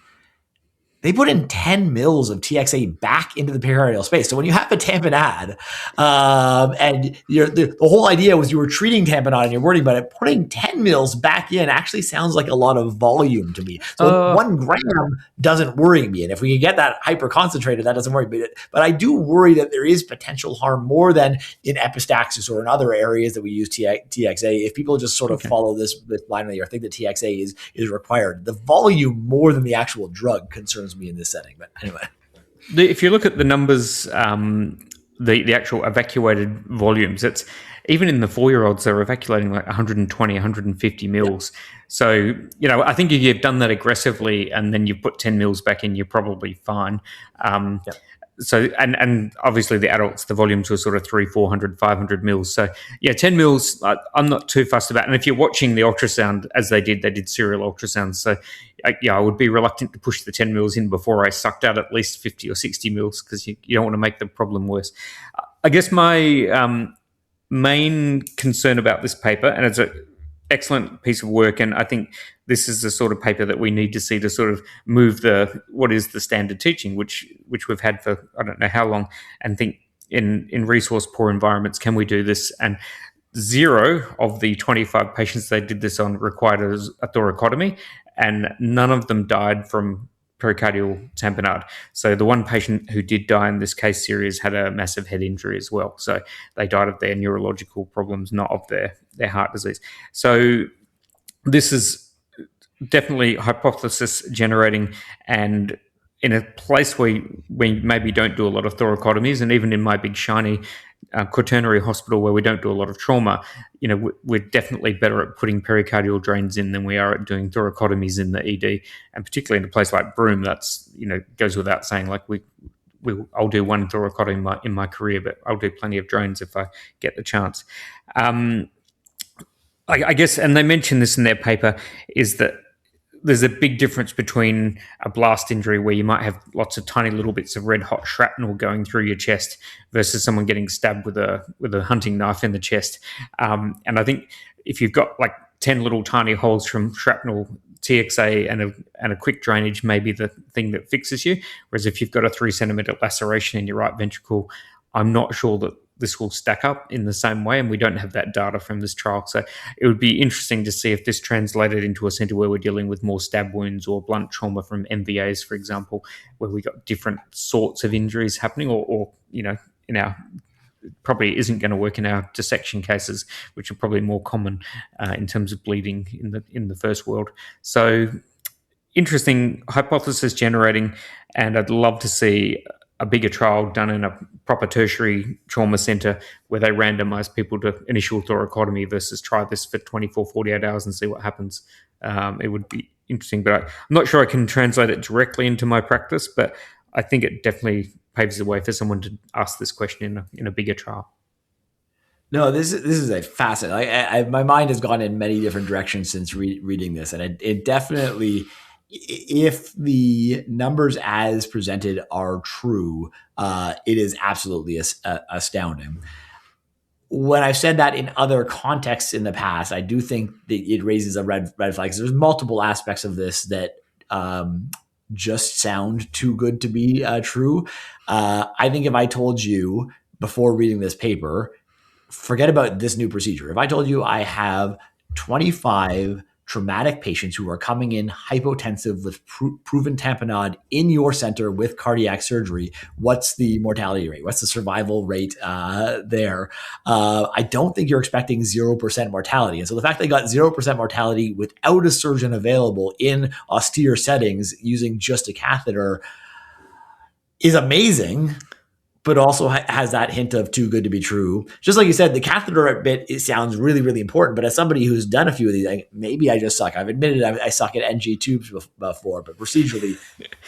They put in 10 mils of TXA back into the pericardial space. So when you have a tamponade, and the whole idea was you were treating tamponade and you're worried about it, putting 10 mils back in actually sounds like a lot of volume to me. So 1 gram doesn't worry me. And if we can get that hyper concentrated, that doesn't worry me. But I do worry that there is potential harm more than in epistaxis or in other areas that we use TXA. If people just sort of follow this blindly or think that TXA is required, the volume more than the actual drug concerns me in this setting. But anyway, if you look at the numbers, the actual evacuated volumes, it's even in the 4-year-olds, they're evacuating like 120, 150 mils. Yeah. So, I think if you've done that aggressively and then you put 10 mils back in, you're probably fine. So, and obviously the adults, the volumes were sort of 300, 400, 500 mils. So, 10 mils, I'm not too fussed about. And if you're watching the ultrasound, as they did serial ultrasounds. So, I would be reluctant to push the 10 mils in before I sucked out at least 50 or 60 mils because you don't want to make the problem worse. I guess my main concern about this paper, and it's an excellent piece of work, and I think this is the sort of paper that we need to see to sort of move what is the standard teaching, which we've had for I don't know how long, and think in resource poor environments, can we do this? And 0 of the 25 patients they did this on required a thoracotomy, and none of them died from pericardial tamponade. So the one patient who did die in this case series had a massive head injury as well. So they died of their neurological problems, not of their heart disease. So this is definitely hypothesis generating, and in a place where we maybe don't do a lot of thoracotomies, and even in my big shiny quaternary hospital where we don't do a lot of trauma, we're definitely better at putting pericardial drains in than we are at doing thoracotomies in the ED, and particularly in a place like Broome, that's goes without saying. Like I'll do 1 thoracotomy in my career, but I'll do plenty of drains if I get the chance. I guess, and they mention this in their paper, is that there's a big difference between a blast injury where you might have lots of tiny little bits of red hot shrapnel going through your chest versus someone getting stabbed with a hunting knife in the chest. And I think if you've got like 10 little tiny holes from shrapnel, TXA and a quick drainage may be the thing that fixes you. Whereas if you've got a 3 centimeter laceration in your right ventricle, I'm not sure that this will stack up in the same way, and we don't have that data from this trial. So it would be interesting to see if this translated into a centre where we're dealing with more stab wounds or blunt trauma from MVAs, for example, where we got different sorts of injuries happening, or in our probably isn't going to work in our dissection cases, which are probably more common in terms of bleeding in the first world. So interesting hypothesis generating, and I'd love to see a bigger trial done in a proper tertiary trauma centre where they randomise people to initial thoracotomy versus try this for 24, 48 hours and see what happens. It would be interesting, but I'm not sure I can translate it directly into my practice, but I think it definitely paves the way for someone to ask this question in a bigger trial. No, this is a fascinating. My mind has gone in many different directions since reading this, and it definitely, if the numbers as presented are true, it is absolutely astounding. When I've said that in other contexts in the past, I do think that it raises a red flag. There's multiple aspects of this that just sound too good to be true. I think if I told you before reading this paper, forget about this new procedure. If I told you I have 25 traumatic patients who are coming in hypotensive with proven tamponade in your center with cardiac surgery, what's the mortality rate? What's the survival rate there? I don't think you're expecting 0% mortality. And so the fact they got 0% mortality without a surgeon available in austere settings using just a catheter is amazing, but also has that hint of too good to be true. Just like you said, the catheter bit, it sounds really, really important. But as somebody who's done a few of these, maybe I just suck. I've admitted I suck at NG tubes before, but procedurally,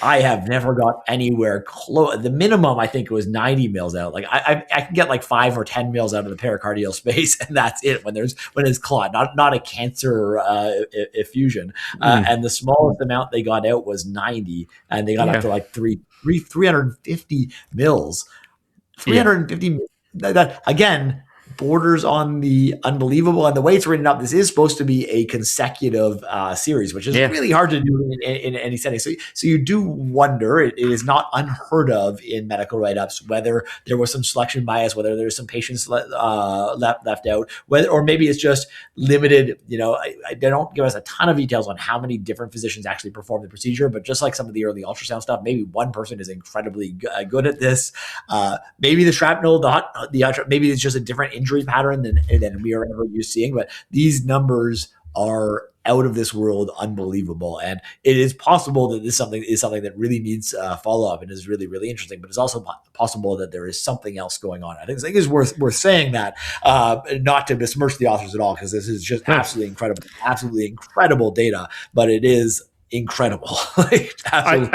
I have never got anywhere close. The minimum, I think, was 90 mils out. Like I can get like 5 or 10 mils out of the pericardial space, and that's it when it's clot, not a cancer effusion. And the smallest amount they got out was 90, and they got up to like 350 mils. 350 that again borders on the unbelievable, and the way it's written up, this is supposed to be a consecutive series, which is really hard to do in any setting. So you do wonder, it is not unheard of in medical write-ups, whether there was some selection bias, whether there's some patients left out, or maybe it's just limited. They don't give us a ton of details on how many different physicians actually perform the procedure, but just like some of the early ultrasound stuff, maybe one person is incredibly good at this. Maybe the shrapnel, maybe it's just a different injury pattern than we are ever used to seeing, but these numbers are out of this world unbelievable, and it is possible that this is something that really needs follow-up and is really, really interesting, but it's also possible that there is something else going on. I think it's worth saying that, not to besmirch the authors at all, because this is just absolutely incredible data, but it is incredible. I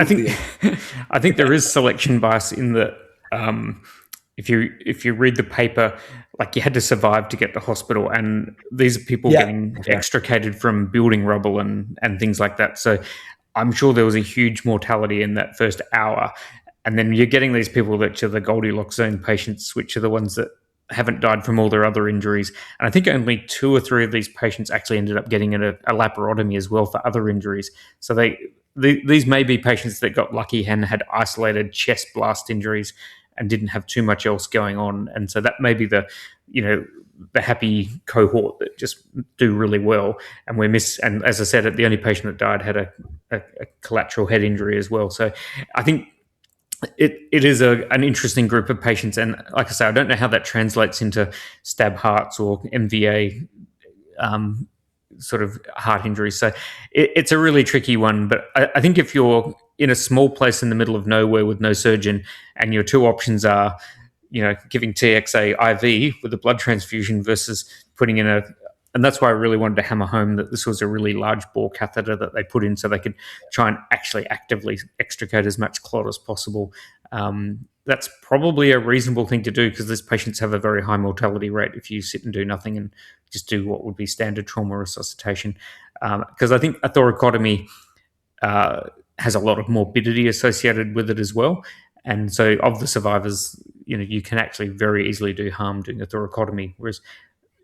think there is selection bias in that. If you read the paper, like you had to survive to get to hospital, and these are people getting extricated from building rubble and things like that. So I'm sure there was a huge mortality in that first hour. And then you're getting these people that are the Goldilocks zone patients, which are the ones that haven't died from all their other injuries. And I think only 2 or 3 of these patients actually ended up getting a laparotomy as well for other injuries. So these may be patients that got lucky and had isolated chest blast injuries and didn't have too much else going on. And so that may be the happy cohort that just do really well. And and as I said, the only patient that died had a collateral head injury as well. So I think it is an interesting group of patients. And like I say, I don't know how that translates into stab hearts or MVA sort of heart injuries. So it's a really tricky one. But I think if you're in a small place in the middle of nowhere with no surgeon, and your 2 options are, giving TXA IV with a blood transfusion versus putting in and that's why I really wanted to hammer home that this was a really large bore catheter that they put in so they could try and actually actively extricate as much clot as possible. That's probably a reasonable thing to do, because these patients have a very high mortality rate if you sit and do nothing and just do what would be standard trauma resuscitation. Because I think a thoracotomy has a lot of morbidity associated with it as well. And so of the survivors, you can actually very easily do harm doing a thoracotomy, whereas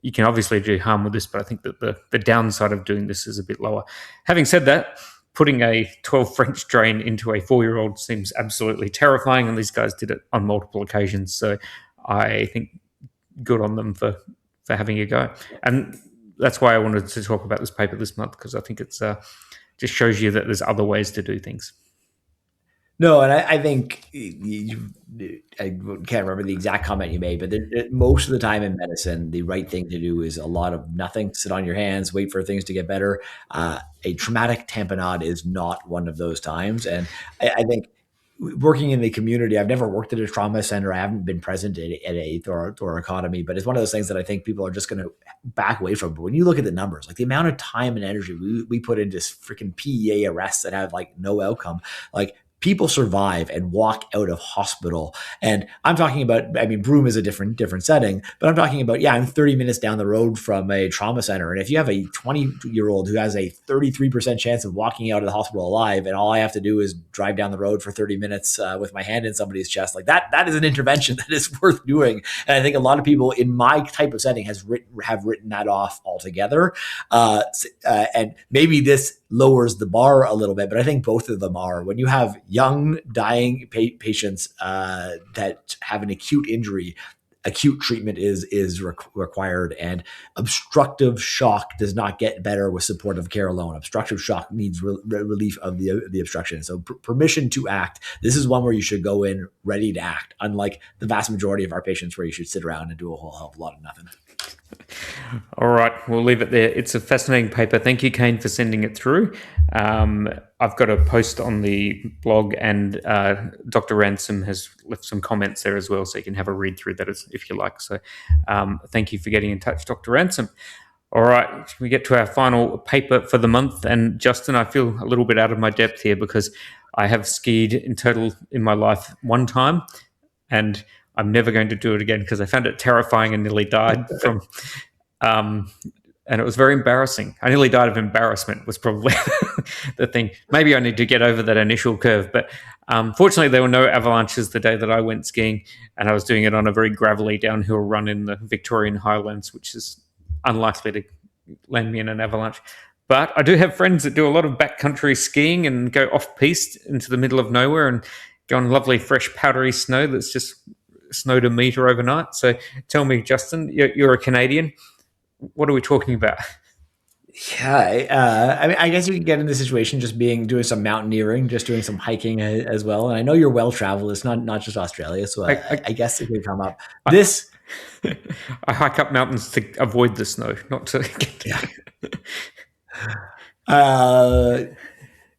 you can obviously do harm with this, but I think that the downside of doing this is a bit lower. Having said that, putting a 12 French drain into a 4-year-old seems absolutely terrifying, and these guys did it on multiple occasions. So I think good on them for having a go. And that's why I wanted to talk about this paper this month, because I think it's just shows you that there's other ways to do things. No, and I think I can't remember the exact comment you made, but most of the time in medicine, the right thing to do is a lot of nothing. Sit on your hands, wait for things to get better. A traumatic tamponade is not one of those times. And I think working in the community, I've never worked at a trauma center. I haven't been present at a thoracotomy, but it's one of those things that I think people are just going to back away from. But when you look at the numbers, like the amount of time and energy we put into freaking PEA arrests that have like no outcome, like people survive and walk out of hospital. And I'm talking about, Broome is a different setting, but I'm talking about, I'm 30 minutes down the road from a trauma center. And if you have a 20-year-old who has a 33% chance of walking out of the hospital alive, and all I have to do is drive down the road for 30 minutes with my hand in somebody's chest, like that is an intervention that is worth doing. And I think a lot of people in my type of setting have written that off altogether. And maybe this lowers the bar a little bit, but I think both of them are. When you have young dying patients that have an acute injury, acute treatment is required, and obstructive shock does not get better with supportive care alone. Obstructive shock needs relief of the obstruction. So permission to act. This is one where you should go in ready to act, unlike the vast majority of our patients where you should sit around and do a whole hell of a lot of nothing. All right, we'll leave it there. It's a fascinating paper. Thank you, Kane, for sending it through. I've got a post on the blog, and Dr. Ransom has left some comments there as well, so you can have a read through that if you like. So thank you for getting in touch, Dr. Ransom. All right, we get to our final paper for the month. And Justin, I feel a little bit out of my depth here because I have skied in total in my life one time, and I'm never going to do it again because I found it terrifying and nearly died from... and it was very embarrassing. I nearly died of embarrassment was probably the thing. Maybe I need to get over that initial curve. But fortunately, there were no avalanches the day that I went skiing, and I was doing it on a very gravelly downhill run in the Victorian Highlands, which is unlikely to land me in an avalanche. But I do have friends that do a lot of backcountry skiing and go off-piste into the middle of nowhere and go on lovely, fresh, powdery snow that's just snowed a metre overnight. So tell me, Justin, you're a Canadian. What are we talking about? Yeah, I mean, I guess you can get in the situation just doing some mountaineering, just doing some hiking as well. And I know you're well traveled. It's not just Australia, so I guess it could come up. I hike up mountains to avoid the snow, not to get to.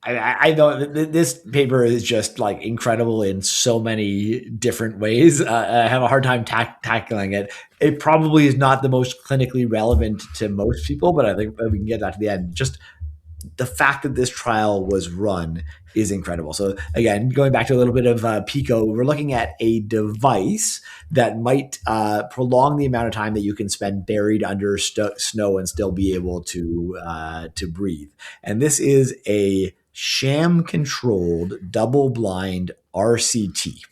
I know this paper is just like incredible in so many different ways. I have a hard time tackling it. It probably is not the most clinically relevant to most people, but I think we can get that to the end. Just the fact that this trial was run is incredible. So again, going back to a little bit of PICO, we're looking at a device that might prolong the amount of time that you can spend buried under snow and still be able to breathe. And this is a sham-controlled, double-blind RCT.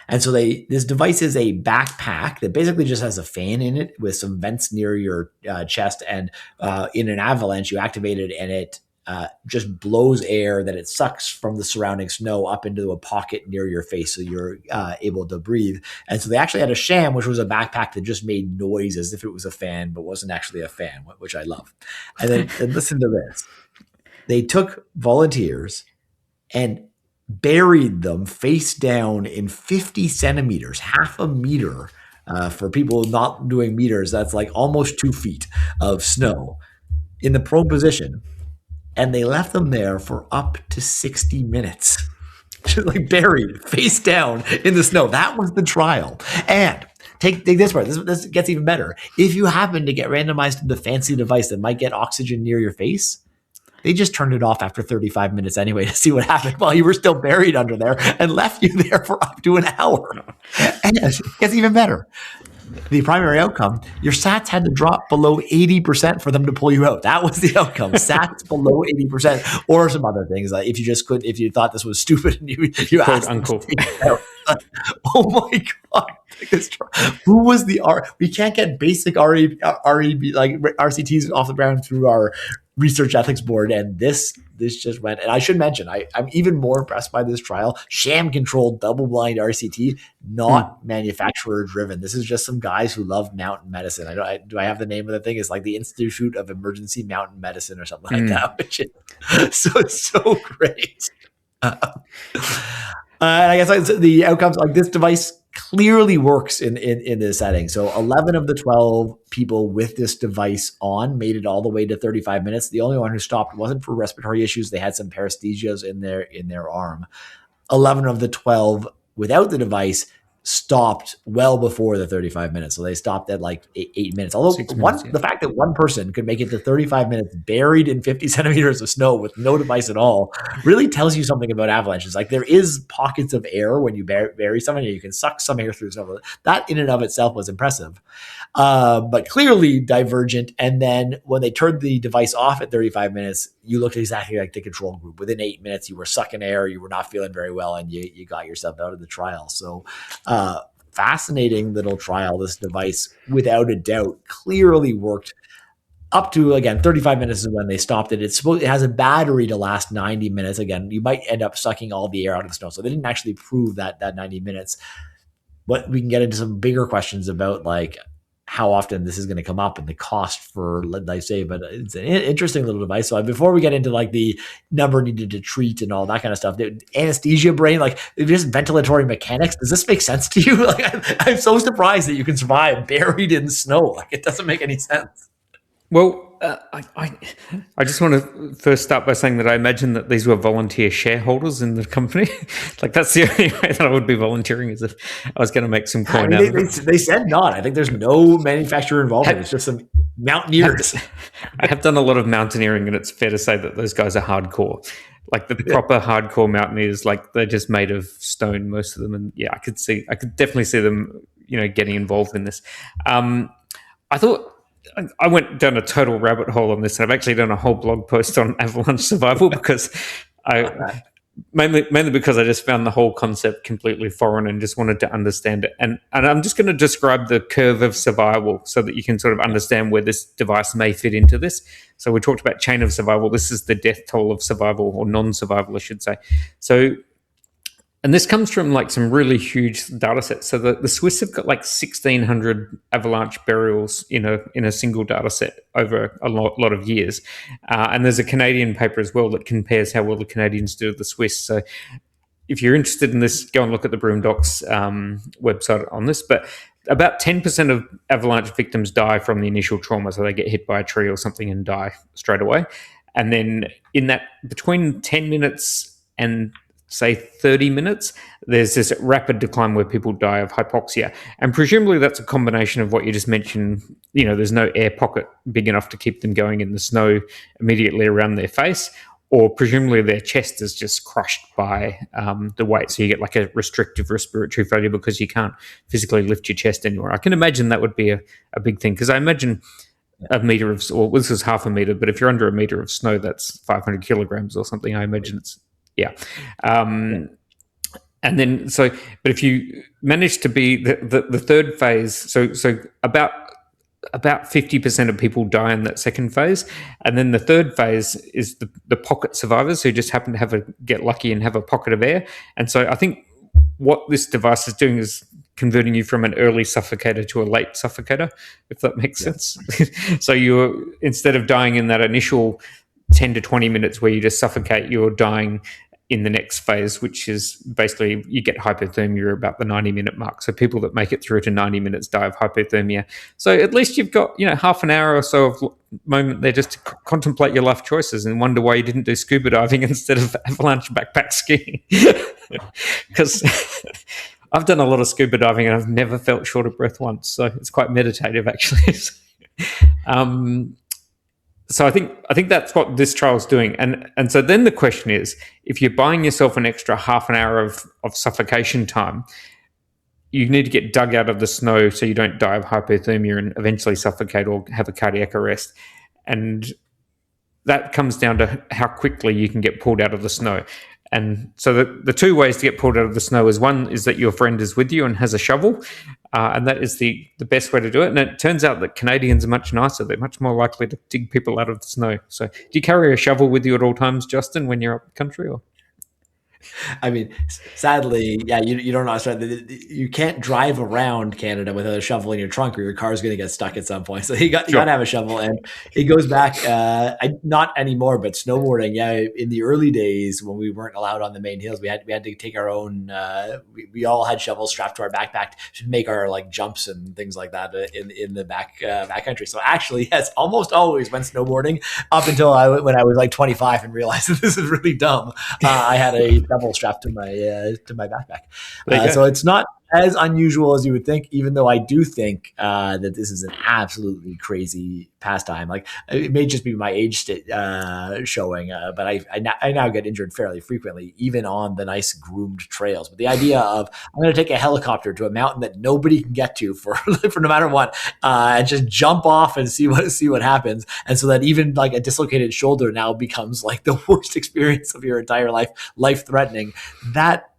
And so this device is a backpack that basically just has a fan in it with some vents near your chest. And in an avalanche, you activate it, and it just blows air that it sucks from the surrounding snow up into a pocket near your face, so you're able to breathe. And so they actually had a sham, which was a backpack that just made noise as if it was a fan, but wasn't actually a fan, which I love. And then and listen to this. They took volunteers and buried them face down in 50 centimeters, half a meter. For people not doing meters, that's like almost 2 feet of snow in the prone position. And they left them there for up to 60 minutes, just like buried face down in the snow. That was the trial. And take this part. This gets even better. If you happen to get randomized to the fancy device that might get oxygen near your face, they just turned it off after 35 minutes anyway to see what happened while you were still buried under there, and left you there for up to an hour. And it gets even better. The primary outcome, your SATs had to drop below 80% for them to pull you out. That was the outcome. SATs below 80%, or some other things. Like if you thought this was stupid and you asked uncle. Oh my God. Who was the we can't get basic RCTs off the ground through our research ethics board, and this just went. And I should mention, I'm even more impressed by this trial. Sham controlled double-blind RCT, not manufacturer driven. This is just some guys who love mountain medicine. Do I have the name of the thing? It's like the Institute of Emergency Mountain Medicine or something like that, which is so great. And I guess the outcomes, like this device clearly works in this setting. So 11 of the 12 people with this device on made it all the way to 35 minutes. The only one who stopped wasn't for respiratory issues. They had some paresthesias in their arm. 11 of the 12 without the device stopped well before the 35 minutes. So they stopped at like 8 minutes. Although the fact that one person could make it to 35 minutes buried in 50 centimeters of snow with no device at all really tells you something about avalanches. Like there is pockets of air when you bury someone, and you can suck some air through snow. That in and of itself was impressive, but clearly divergent. And then when they turned the device off at 35 minutes, you looked exactly like the control group. Within 8 minutes, you were sucking air, you were not feeling very well, and you got yourself out of the trial. So fascinating little trial. This device, without a doubt, clearly worked up to, again, 35 minutes is when they stopped it. It has a battery to last 90 minutes. Again, you might end up sucking all the air out of the snow. So they didn't actually prove that 90 minutes. what we can get into some bigger questions about like how often this is going to come up and the cost for, let's say, but it's an interesting little device. So before we get into like the number needed to treat and all that kind of stuff, the anesthesia brain, like just ventilatory mechanics, does this make sense to you? Like I'm so surprised that you can survive buried in snow. Like it doesn't make any sense. Well, I just want to first start by saying that I imagine that these were volunteer shareholders in the company. Like that's the only way that I would be volunteering, is if I was going to make some coin out of it. They said not. I think there's no manufacturer involvement. It's just some mountaineers. I have done a lot of mountaineering, and it's fair to say that those guys are hardcore. Like the proper hardcore mountaineers, like they're just made of stone, most of them. And yeah, I could definitely see them, getting involved in this. I thought I went down a total rabbit hole on this, and I've actually done a whole blog post on avalanche survival because mainly because I just found the whole concept completely foreign and just wanted to understand it. And I'm just going to describe the curve of survival so that you can sort of understand where this device may fit into this. So we talked about chain of survival. This is the death toll of survival, or non-survival, I should say. So, and this comes from like some really huge data sets. So the Swiss have got like 1,600 avalanche burials in a single data set over a lot of years. And there's a Canadian paper as well that compares how well the Canadians do with the Swiss. So if you're interested in this, go and look at the BroomeDocs website on this. But about 10% of avalanche victims die from the initial trauma. So they get hit by a tree or something and die straight away. And then in that between 10 minutes and say 30 minutes, there's this rapid decline where people die of hypoxia. And presumably that's a combination of what you just mentioned. There's no air pocket big enough to keep them going in the snow immediately around their face, or presumably their chest is just crushed by the weight. So you get like a restrictive respiratory failure because you can't physically lift your chest anymore. I can imagine that would be a big thing, because I imagine a meter of, or this is half a meter, but if you're under a meter of snow, that's 500 kilograms or something. I imagine it's, yeah. And then, but if you manage to be the third phase, so about 50% of people die in that second phase. And then the third phase is the pocket survivors who just happen to get lucky and have a pocket of air. And so I think what this device is doing is converting you from an early suffocator to a late suffocator, if that makes sense. So instead of dying in that initial 10 to 20 minutes where you just suffocate, you're dying in the next phase, which is basically you get hypothermia about the 90-minute mark. So people that make it through to 90 minutes die of hypothermia. So at least you've got, half an hour or so of moment there just to contemplate your life choices and wonder why you didn't do scuba diving instead of avalanche backpack skiing. Because I've done a lot of scuba diving and I've never felt short of breath once. So it's quite meditative, actually. So I think that's what this trial is doing. And so then the question is, if you're buying yourself an extra half an hour of suffocation time, you need to get dug out of the snow so you don't die of hypothermia and eventually suffocate or have a cardiac arrest. And that comes down to how quickly you can get pulled out of the snow. And so the two ways to get pulled out of the snow is, one is that your friend is with you and has a shovel, and that is the best way to do it. And it turns out that Canadians are much nicer. They're much more likely to dig people out of the snow. So do you carry a shovel with you at all times, Justin, when you're up country? Or? I mean, sadly, yeah, you don't know. You can't drive around Canada without a shovel in your trunk, or your car's going to get stuck at some point. So you got to have a shovel. And it goes back, not anymore, but snowboarding. Yeah, in the early days when we weren't allowed on the main hills, we had to take our own. We all had shovels strapped to our backpack to make our like jumps and things like that in the backcountry. So actually, yes, almost always went snowboarding up until when I was like 25 and realized that this is really dumb. I had a shovel strapped to my backpack. So it's not as unusual as you would think, even though I do think that this is an absolutely crazy pastime. Like it may just be my age showing, but I now get injured fairly frequently, even on the nice groomed trails. But the idea of I'm going to take a helicopter to a mountain that nobody can get to for no matter what, and just jump off and see what happens, and so that even like a dislocated shoulder now becomes like the worst experience of your entire life threatening. That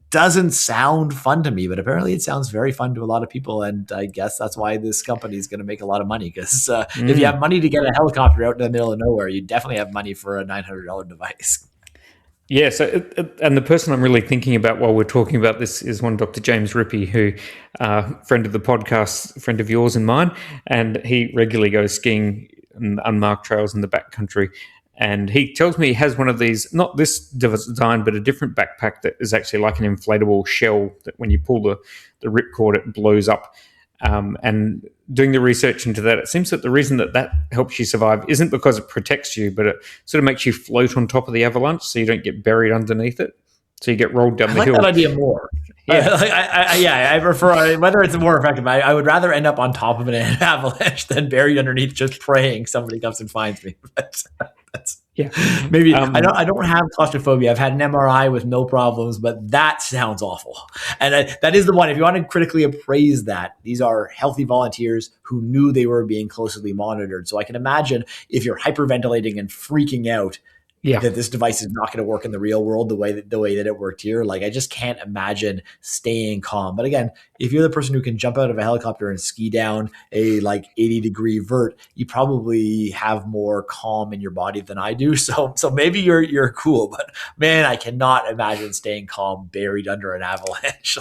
doesn't sound fun to me, but apparently it sounds very fun to a lot of people. And I guess that's why this company is going to make a lot of money, because if you have money to get a helicopter out in the middle of nowhere, you definitely have money for a $900 device. Yeah, so and the person I'm really thinking about while we're talking about this is one Dr. James Rippey, who friend of the podcast, friend of yours and mine, and he regularly goes skiing in unmarked trails in the backcountry. And he tells me he has one of these, not this design, but a different backpack that is actually like an inflatable shell that when you pull the ripcord, it blows up. And doing the research into that, it seems that the reason that helps you survive isn't because it protects you, but it sort of makes you float on top of the avalanche so you don't get buried underneath it. So you get rolled down the hill. I like that idea more. I prefer, whether it's more effective, I would rather end up on top of an avalanche than buried underneath just praying somebody comes and finds me. Maybe I don't have claustrophobia. I've had an MRI with no problems, but that sounds awful. And that is the one. If you want to critically appraise that, these are healthy volunteers who knew they were being closely monitored. So I can imagine if you're hyperventilating and freaking out, that this device is not going to work in the real world the way that it worked here. Like, I just can't imagine staying calm. But again, if you're the person who can jump out of a helicopter and ski down a 80-degree vert, you probably have more calm in your body than I do. So maybe you're cool, but man, I cannot imagine staying calm buried under an avalanche.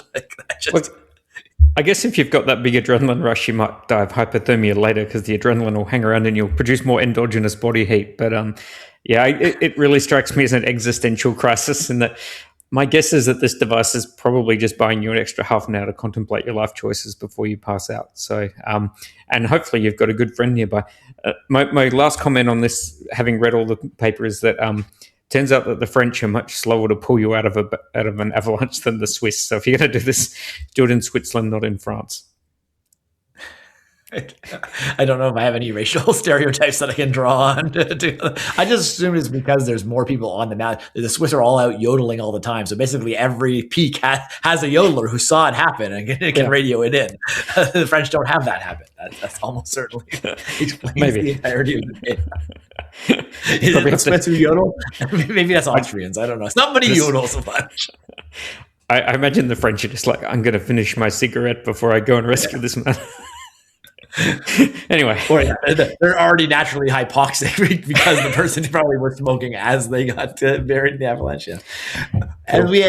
I guess if you've got that big adrenaline rush, you might die of hypothermia later because the adrenaline will hang around and you'll produce more endogenous body heat. But it really strikes me as an existential crisis, in that my guess is that this device is probably just buying you an extra half an hour to contemplate your life choices before you pass out. So, and hopefully you've got a good friend nearby. My last comment on this, having read all the paper, is that turns out that the French are much slower to pull you out of an avalanche than the Swiss. So if you're going to do this, do it in Switzerland, not in France. I don't know if I have any racial stereotypes that I can draw on. I just assume it's because there's more people on the mountain. The Swiss are all out yodeling all the time. So basically every peak has a yodeler who saw it happen and can radio it in. The French don't have that habit. That's almost certainly explains the entirety of the data. Is it the Swiss who yodel? Maybe that's Austrians. I don't know. It's not many yodels so much. I imagine the French are just like, I'm going to finish my cigarette before I go and rescue this man. Anyway, they're already naturally hypoxic because the person probably was smoking as they got buried in the avalanche. And we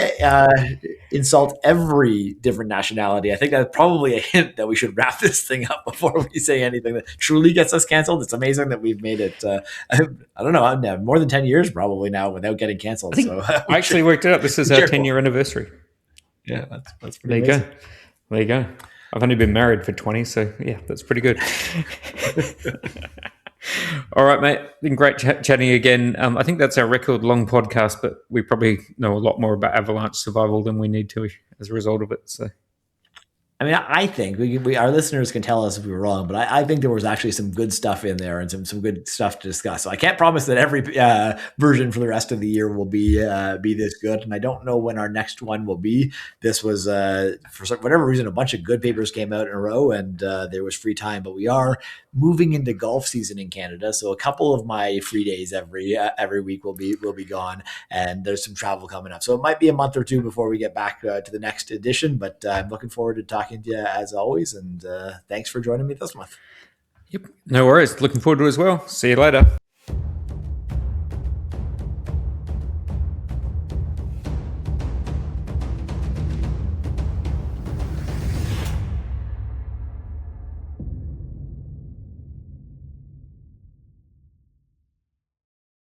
insult every different nationality. I think that's probably a hint that we should wrap this thing up before we say anything that truly gets us canceled. It's amazing that we've made it, I don't know, more than 10 years probably now without getting canceled. I actually worked it out. This is our 10-year anniversary. Yeah, that's pretty amazing. There you go. I've only been married for 20, so yeah, that's pretty good. All right, mate. Been great chatting again. I think that's our record long podcast, but we probably know a lot more about avalanche survival than we need to as a result of it. So, I mean, I think our listeners can tell us if we were wrong, but I think there was actually some good stuff in there and some good stuff to discuss. So I can't promise that every version for the rest of the year will be this good, and I don't know when our next one will be. This was for whatever reason, a bunch of good papers came out in a row, and there was free time. But we are moving into golf season in Canada, so a couple of my free days every week will be gone, and there's some travel coming up. So it might be a month or two before we get back to the next edition, but I'm looking forward to talking to you as always, and thanks for joining me this month. Yep, no worries. Looking forward to it as well. See you later.